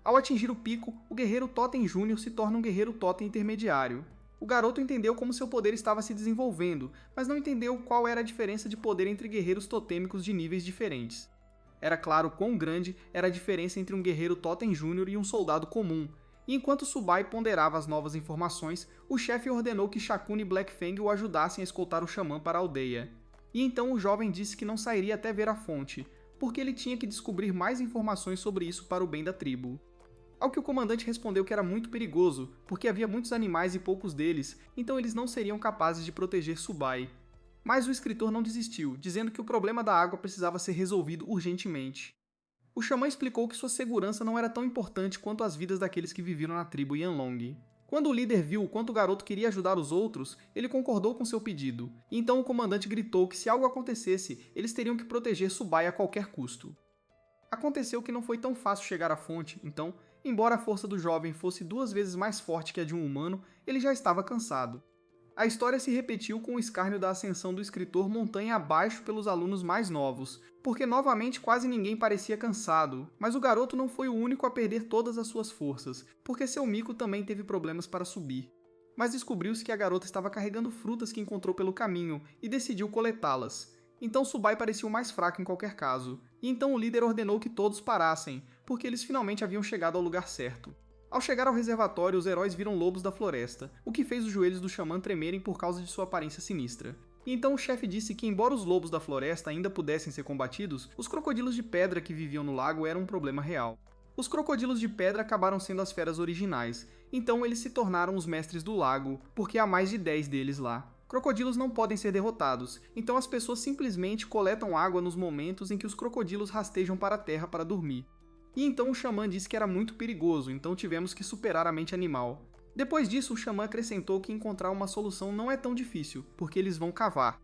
Ao atingir o pico, o Guerreiro Totem Júnior se torna um Guerreiro Totem intermediário. O garoto entendeu como seu poder estava se desenvolvendo, mas não entendeu qual era a diferença de poder entre guerreiros totêmicos de níveis diferentes. Era claro quão grande era a diferença entre um Guerreiro Totem Júnior e um soldado comum, e enquanto Subai ponderava as novas informações, o chefe ordenou que Shakun e Black Fang o ajudassem a escoltar o xamã para a aldeia. E então o jovem disse que não sairia até ver a fonte, porque ele tinha que descobrir mais informações sobre isso para o bem da tribo. Ao que o comandante respondeu que era muito perigoso, porque havia muitos animais e poucos deles, então eles não seriam capazes de proteger Subai. Mas o escritor não desistiu, dizendo que o problema da água precisava ser resolvido urgentemente. O xamã explicou que sua segurança não era tão importante quanto as vidas daqueles que viviam na tribo Yanlong. Quando o líder viu o quanto o garoto queria ajudar os outros, ele concordou com seu pedido, e então o comandante gritou que se algo acontecesse, eles teriam que proteger Subai a qualquer custo. Aconteceu que não foi tão fácil chegar à fonte, então, embora a força do jovem fosse 2 vezes mais forte que a de um humano, ele já estava cansado. A história se repetiu com o escárnio da ascensão do escritor montanha abaixo pelos alunos mais novos, porque novamente quase ninguém parecia cansado, mas o garoto não foi o único a perder todas as suas forças, porque seu mico também teve problemas para subir. Mas descobriu-se que a garota estava carregando frutas que encontrou pelo caminho e decidiu coletá-las. Então Subai parecia o mais fraco em qualquer caso, e então o líder ordenou que todos parassem, porque eles finalmente haviam chegado ao lugar certo. Ao chegar ao reservatório, os heróis viram lobos da floresta, o que fez os joelhos do xamã tremerem por causa de sua aparência sinistra. E então o chefe disse que, embora os lobos da floresta ainda pudessem ser combatidos, os crocodilos de pedra que viviam no lago eram um problema real. Os crocodilos de pedra acabaram sendo as feras originais, então eles se tornaram os mestres do lago, porque há mais de 10 deles lá. Crocodilos não podem ser derrotados, então as pessoas simplesmente coletam água nos momentos em que os crocodilos rastejam para a terra para dormir. E então o xamã disse que era muito perigoso, então tivemos que superar a mente animal. Depois disso, o xamã acrescentou que encontrar uma solução não é tão difícil, porque eles vão cavar.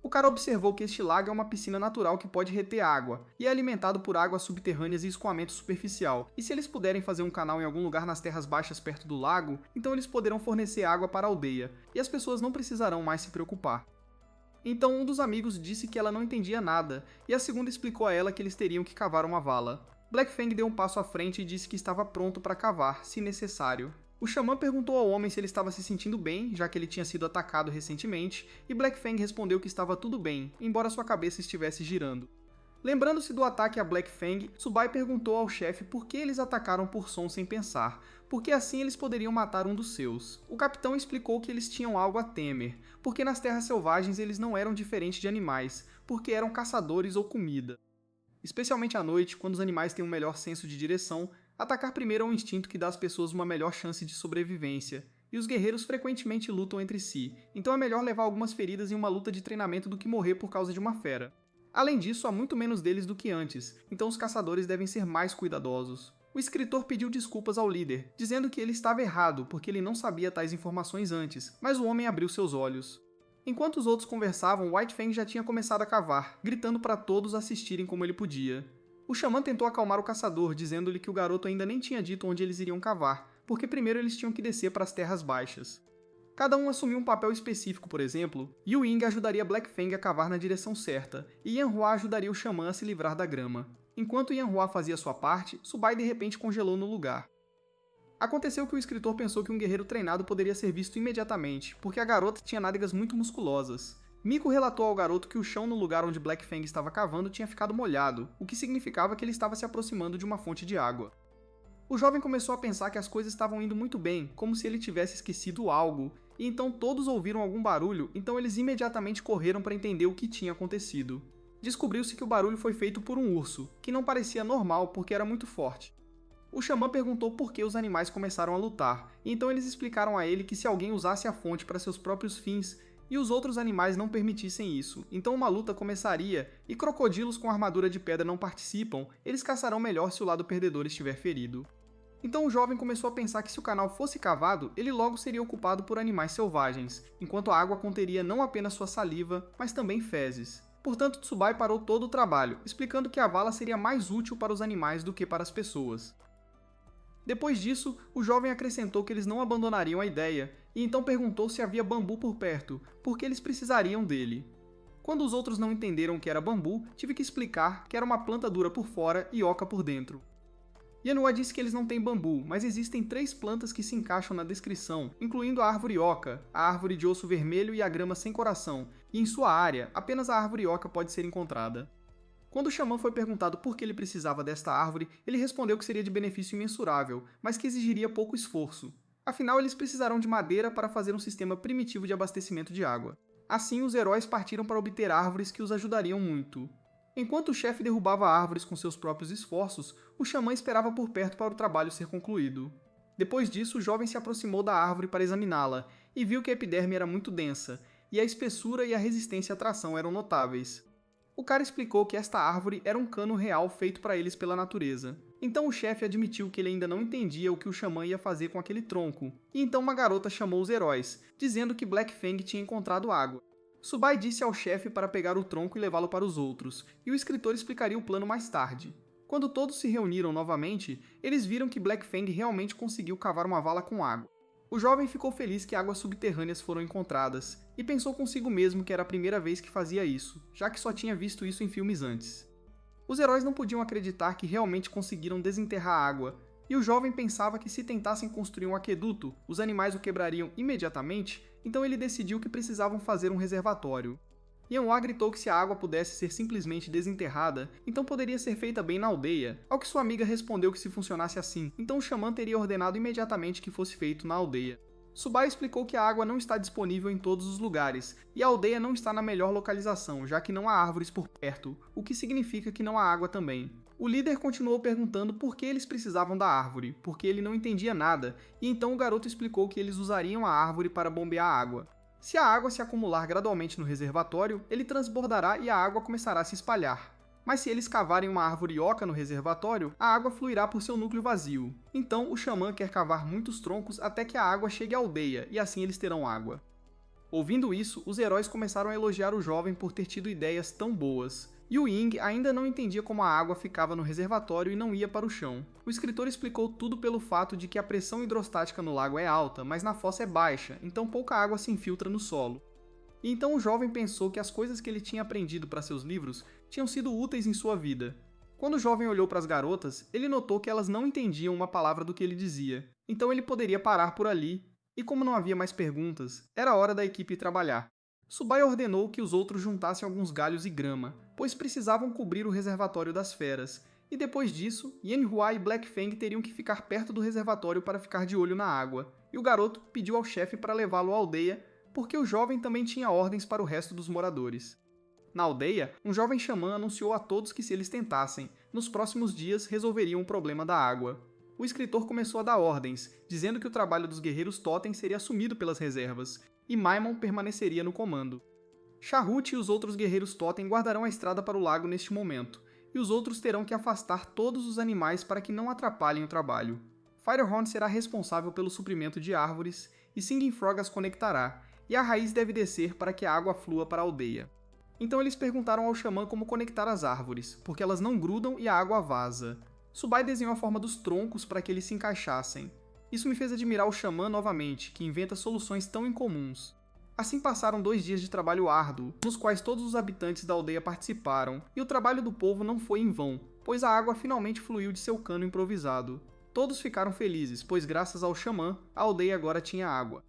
O cara observou que este lago é uma piscina natural que pode reter água, e é alimentado por águas subterrâneas e escoamento superficial, e se eles puderem fazer um canal em algum lugar nas terras baixas perto do lago, então eles poderão fornecer água para a aldeia, e as pessoas não precisarão mais se preocupar. Então um dos amigos disse que ela não entendia nada, e a segunda explicou a ela que eles teriam que cavar uma vala. Black Fang deu um passo à frente e disse que estava pronto para cavar, se necessário. O xamã perguntou ao homem se ele estava se sentindo bem, já que ele tinha sido atacado recentemente, e Black Fang respondeu que estava tudo bem, embora sua cabeça estivesse girando. Lembrando-se do ataque a Black Fang, Subai perguntou ao chefe por que eles atacaram por som sem pensar, porque assim eles poderiam matar um dos seus. O capitão explicou que eles tinham algo a temer, porque nas terras selvagens eles não eram diferentes de animais, porque eram caçadores ou comida. Especialmente à noite, quando os animais têm um melhor senso de direção, atacar primeiro é um instinto que dá às pessoas uma melhor chance de sobrevivência, e os guerreiros frequentemente lutam entre si, então é melhor levar algumas feridas em uma luta de treinamento do que morrer por causa de uma fera. Além disso, há muito menos deles do que antes, então os caçadores devem ser mais cuidadosos. O escritor pediu desculpas ao líder, dizendo que ele estava errado porque ele não sabia tais informações antes, mas o homem abriu seus olhos. Enquanto os outros conversavam, White Fang já tinha começado a cavar, gritando para todos assistirem como ele podia. O xamã tentou acalmar o caçador, dizendo-lhe que o garoto ainda nem tinha dito onde eles iriam cavar, porque primeiro eles tinham que descer para as terras baixas. Cada um assumiu um papel específico, por exemplo, Yu Ying ajudaria Black Fang a cavar na direção certa, e Yanhua ajudaria o xamã a se livrar da grama. Enquanto Yanhua fazia sua parte, Subai de repente congelou no lugar. Aconteceu que o escritor pensou que um guerreiro treinado poderia ser visto imediatamente, porque a garota tinha nádegas muito musculosas. Miko relatou ao garoto que o chão no lugar onde Black Fang estava cavando tinha ficado molhado, o que significava que ele estava se aproximando de uma fonte de água. O jovem começou a pensar que as coisas estavam indo muito bem, como se ele tivesse esquecido algo, e então todos ouviram algum barulho, então eles imediatamente correram para entender o que tinha acontecido. Descobriu-se que o barulho foi feito por um urso, que não parecia normal porque era muito forte. O xamã perguntou por que os animais começaram a lutar, e então eles explicaram a ele que se alguém usasse a fonte para seus próprios fins, e os outros animais não permitissem isso, então uma luta começaria, e crocodilos com armadura de pedra não participam, eles caçarão melhor se o lado perdedor estiver ferido. Então o jovem começou a pensar que se o canal fosse cavado, ele logo seria ocupado por animais selvagens, enquanto a água conteria não apenas sua saliva, mas também fezes. Portanto, Tsubai parou todo o trabalho, explicando que a vala seria mais útil para os animais do que para as pessoas. Depois disso, o jovem acrescentou que eles não abandonariam a ideia, e então perguntou se havia bambu por perto, porque eles precisariam dele. Quando os outros não entenderam o que era bambu, tive que explicar que era uma planta dura por fora e oca por dentro. Yanhua disse que eles não têm bambu, mas existem 3 plantas que se encaixam na descrição, incluindo a árvore oca, a árvore de osso vermelho e a grama sem coração, e em sua área, apenas a árvore oca pode ser encontrada. Quando o xamã foi perguntado por que ele precisava desta árvore, ele respondeu que seria de benefício imensurável, mas que exigiria pouco esforço. Afinal, eles precisarão de madeira para fazer um sistema primitivo de abastecimento de água. Assim, os heróis partiram para obter árvores que os ajudariam muito. Enquanto o chefe derrubava árvores com seus próprios esforços, o xamã esperava por perto para o trabalho ser concluído. Depois disso, o jovem se aproximou da árvore para examiná-la, e viu que a epiderme era muito densa, e a espessura e a resistência à tração eram notáveis. O cara explicou que esta árvore era um cano real feito para eles pela natureza. Então o chefe admitiu que ele ainda não entendia o que o xamã ia fazer com aquele tronco, e então uma garota chamou os heróis, dizendo que Black Fang tinha encontrado água. Subai disse ao chefe para pegar o tronco e levá-lo para os outros, e o escritor explicaria o plano mais tarde. Quando todos se reuniram novamente, eles viram que Black Fang realmente conseguiu cavar uma vala com água. O jovem ficou feliz que águas subterrâneas foram encontradas, e pensou consigo mesmo que era a primeira vez que fazia isso, já que só tinha visto isso em filmes antes. Os heróis não podiam acreditar que realmente conseguiram desenterrar a água, e o jovem pensava que se tentassem construir um aqueduto, os animais o quebrariam imediatamente, então ele decidiu que precisavam fazer um reservatório. Yanhua gritou que se a água pudesse ser simplesmente desenterrada, então poderia ser feita bem na aldeia, ao que sua amiga respondeu que se funcionasse assim, então o xamã teria ordenado imediatamente que fosse feito na aldeia. Subai explicou que a água não está disponível em todos os lugares, e a aldeia não está na melhor localização, já que não há árvores por perto, o que significa que não há água também. O líder continuou perguntando por que eles precisavam da árvore, porque ele não entendia nada, e então o garoto explicou que eles usariam a árvore para bombear a água. Se a água se acumular gradualmente no reservatório, ele transbordará e a água começará a se espalhar. Mas se eles cavarem uma árvore oca no reservatório, a água fluirá por seu núcleo vazio. Então o xamã quer cavar muitos troncos até que a água chegue à aldeia, e assim eles terão água. Ouvindo isso, os heróis começaram a elogiar o jovem por ter tido ideias tão boas. Yu Ying ainda não entendia como a água ficava no reservatório e não ia para o chão. O escritor explicou tudo pelo fato de que a pressão hidrostática no lago é alta, mas na fossa é baixa, então pouca água se infiltra no solo. E então o jovem pensou que as coisas que ele tinha aprendido para seus livros tinham sido úteis em sua vida. Quando o jovem olhou para as garotas, ele notou que elas não entendiam uma palavra do que ele dizia, então ele poderia parar por ali, e como não havia mais perguntas, era hora da equipe trabalhar. Subai ordenou que os outros juntassem alguns galhos e grama, pois precisavam cobrir o reservatório das feras, e depois disso, Yanhua e Black Fang teriam que ficar perto do reservatório para ficar de olho na água, e o garoto pediu ao chefe para levá-lo à aldeia, porque o jovem também tinha ordens para o resto dos moradores. Na aldeia, um jovem xamã anunciou a todos que se eles tentassem, nos próximos dias resolveriam o problema da água. O escritor começou a dar ordens, dizendo que o trabalho dos guerreiros Totem seria assumido pelas reservas, e Maimon permaneceria no comando. Shahut e os outros guerreiros Totem guardarão a estrada para o lago neste momento, e os outros terão que afastar todos os animais para que não atrapalhem o trabalho. Firehorn será responsável pelo suprimento de árvores, e Singing Frog as conectará, e a raiz deve descer para que a água flua para a aldeia. Então eles perguntaram ao xamã como conectar as árvores, porque elas não grudam e a água vaza. Subai desenhou a forma dos troncos para que eles se encaixassem. Isso me fez admirar o xamã novamente, que inventa soluções tão incomuns. Assim passaram 2 dias de trabalho árduo, nos quais todos os habitantes da aldeia participaram, e o trabalho do povo não foi em vão, pois a água finalmente fluiu de seu cano improvisado. Todos ficaram felizes, pois graças ao xamã, a aldeia agora tinha água.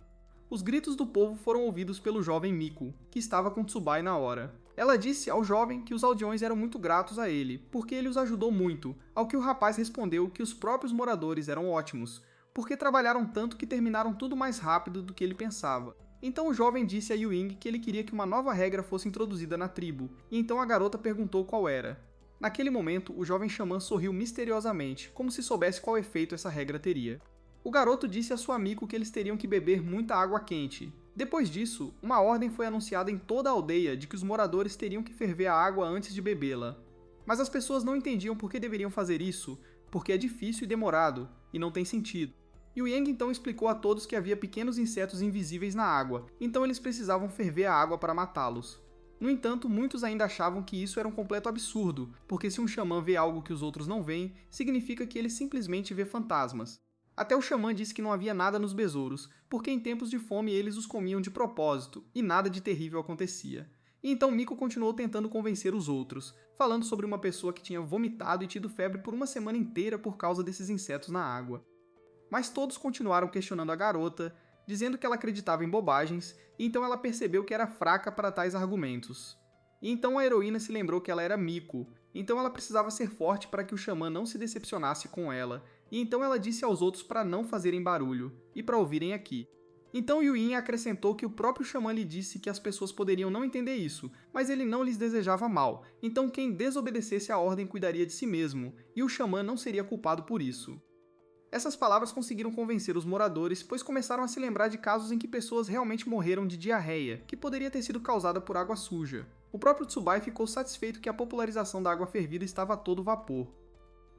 Os gritos do povo foram ouvidos pelo jovem Miku, que estava com Tsubai na hora. Ela disse ao jovem que os aldeões eram muito gratos a ele, porque ele os ajudou muito, ao que o rapaz respondeu que os próprios moradores eram ótimos, porque trabalharam tanto que terminaram tudo mais rápido do que ele pensava. Então o jovem disse a Yu Ying que ele queria que uma nova regra fosse introduzida na tribo, e então a garota perguntou qual era. Naquele momento, o jovem xamã sorriu misteriosamente, como se soubesse qual efeito essa regra teria. O garoto disse a sua amigo que eles teriam que beber muita água quente. Depois disso, uma ordem foi anunciada em toda a aldeia de que os moradores teriam que ferver a água antes de bebê-la. Mas as pessoas não entendiam por que deveriam fazer isso, porque é difícil e demorado, e não tem sentido. Yu Yang então explicou a todos que havia pequenos insetos invisíveis na água, então eles precisavam ferver a água para matá-los. No entanto, muitos ainda achavam que isso era um completo absurdo, porque se um xamã vê algo que os outros não veem, significa que ele simplesmente vê fantasmas. Até o xamã disse que não havia nada nos besouros, porque em tempos de fome eles os comiam de propósito, e nada de terrível acontecia. E então Miko continuou tentando convencer os outros, falando sobre uma pessoa que tinha vomitado e tido febre por uma semana inteira por causa desses insetos na água. Mas todos continuaram questionando a garota, dizendo que ela acreditava em bobagens, e então ela percebeu que era fraca para tais argumentos. E então a heroína se lembrou que ela era Miko, então ela precisava ser forte para que o xamã não se decepcionasse com ela, e então ela disse aos outros para não fazerem barulho, e para ouvirem aqui. Então Yuin acrescentou que o próprio xamã lhe disse que as pessoas poderiam não entender isso, mas ele não lhes desejava mal, então quem desobedecesse à ordem cuidaria de si mesmo, e o xamã não seria culpado por isso. Essas palavras conseguiram convencer os moradores, pois começaram a se lembrar de casos em que pessoas realmente morreram de diarreia, que poderia ter sido causada por água suja. O próprio Tsubai ficou satisfeito que a popularização da água fervida estava a todo vapor.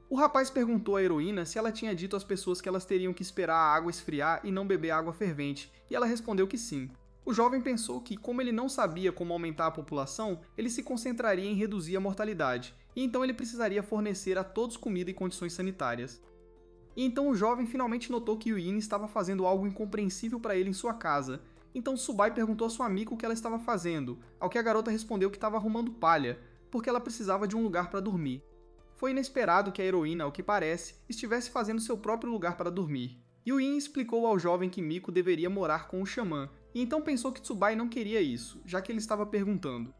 O rapaz perguntou à heroína se ela tinha dito às pessoas que elas teriam que esperar a água esfriar e não beber água fervente, e ela respondeu que sim. O jovem pensou que, como ele não sabia como aumentar a população, ele se concentraria em reduzir a mortalidade, e então ele precisaria fornecer a todos comida e condições sanitárias. E então o jovem finalmente notou que Yuin estava fazendo algo incompreensível para ele em sua casa. Então Tsubai perguntou a sua amiga o que ela estava fazendo, ao que a garota respondeu que estava arrumando palha, porque ela precisava de um lugar para dormir. Foi inesperado que a heroína, ao que parece, estivesse fazendo seu próprio lugar para dormir. Yuin explicou ao jovem que Miko deveria morar com o xamã, e então pensou que Tsubai não queria isso, já que ele estava perguntando.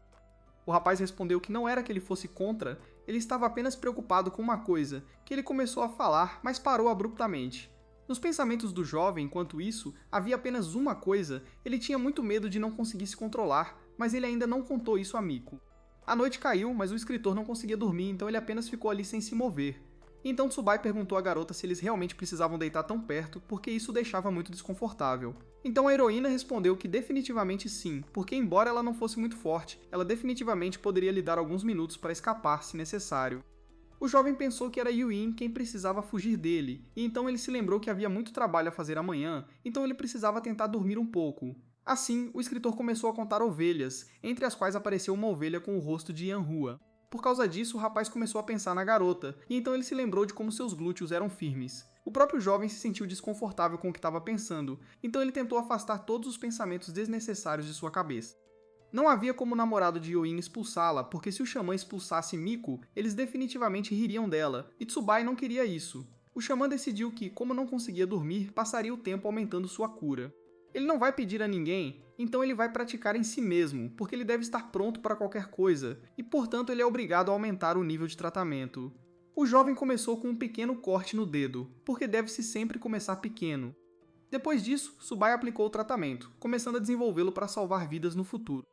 O rapaz respondeu que não era que ele fosse contra, ele estava apenas preocupado com uma coisa, que ele começou a falar, mas parou abruptamente. Nos pensamentos do jovem, enquanto isso, havia apenas uma coisa, ele tinha muito medo de não conseguir se controlar, mas ele ainda não contou isso a Miko. A noite caiu, mas o escritor não conseguia dormir, então ele apenas ficou ali sem se mover. Então Tsubai perguntou à garota se eles realmente precisavam deitar tão perto, porque isso o deixava muito desconfortável. Então a heroína respondeu que definitivamente sim, porque embora ela não fosse muito forte, ela definitivamente poderia lhe dar alguns minutos para escapar se necessário. O jovem pensou que era Yuin quem precisava fugir dele, e então ele se lembrou que havia muito trabalho a fazer amanhã, então ele precisava tentar dormir um pouco. Assim, o escritor começou a contar ovelhas, entre as quais apareceu uma ovelha com o rosto de Yanhua. Por causa disso, o rapaz começou a pensar na garota, e então ele se lembrou de como seus glúteos eram firmes. O próprio jovem se sentiu desconfortável com o que estava pensando, então ele tentou afastar todos os pensamentos desnecessários de sua cabeça. Não havia como o namorado de Yuin expulsá-la, porque se o xamã expulsasse Miko, eles definitivamente ririam dela, e Tsubai não queria isso. O xamã decidiu que, como não conseguia dormir, passaria o tempo aumentando sua cura. Ele não vai pedir a ninguém, então ele vai praticar em si mesmo, porque ele deve estar pronto para qualquer coisa, e portanto ele é obrigado a aumentar o nível de tratamento. O jovem começou com um pequeno corte no dedo, porque deve-se sempre começar pequeno. Depois disso, Tsubai aplicou o tratamento, começando a desenvolvê-lo para salvar vidas no futuro.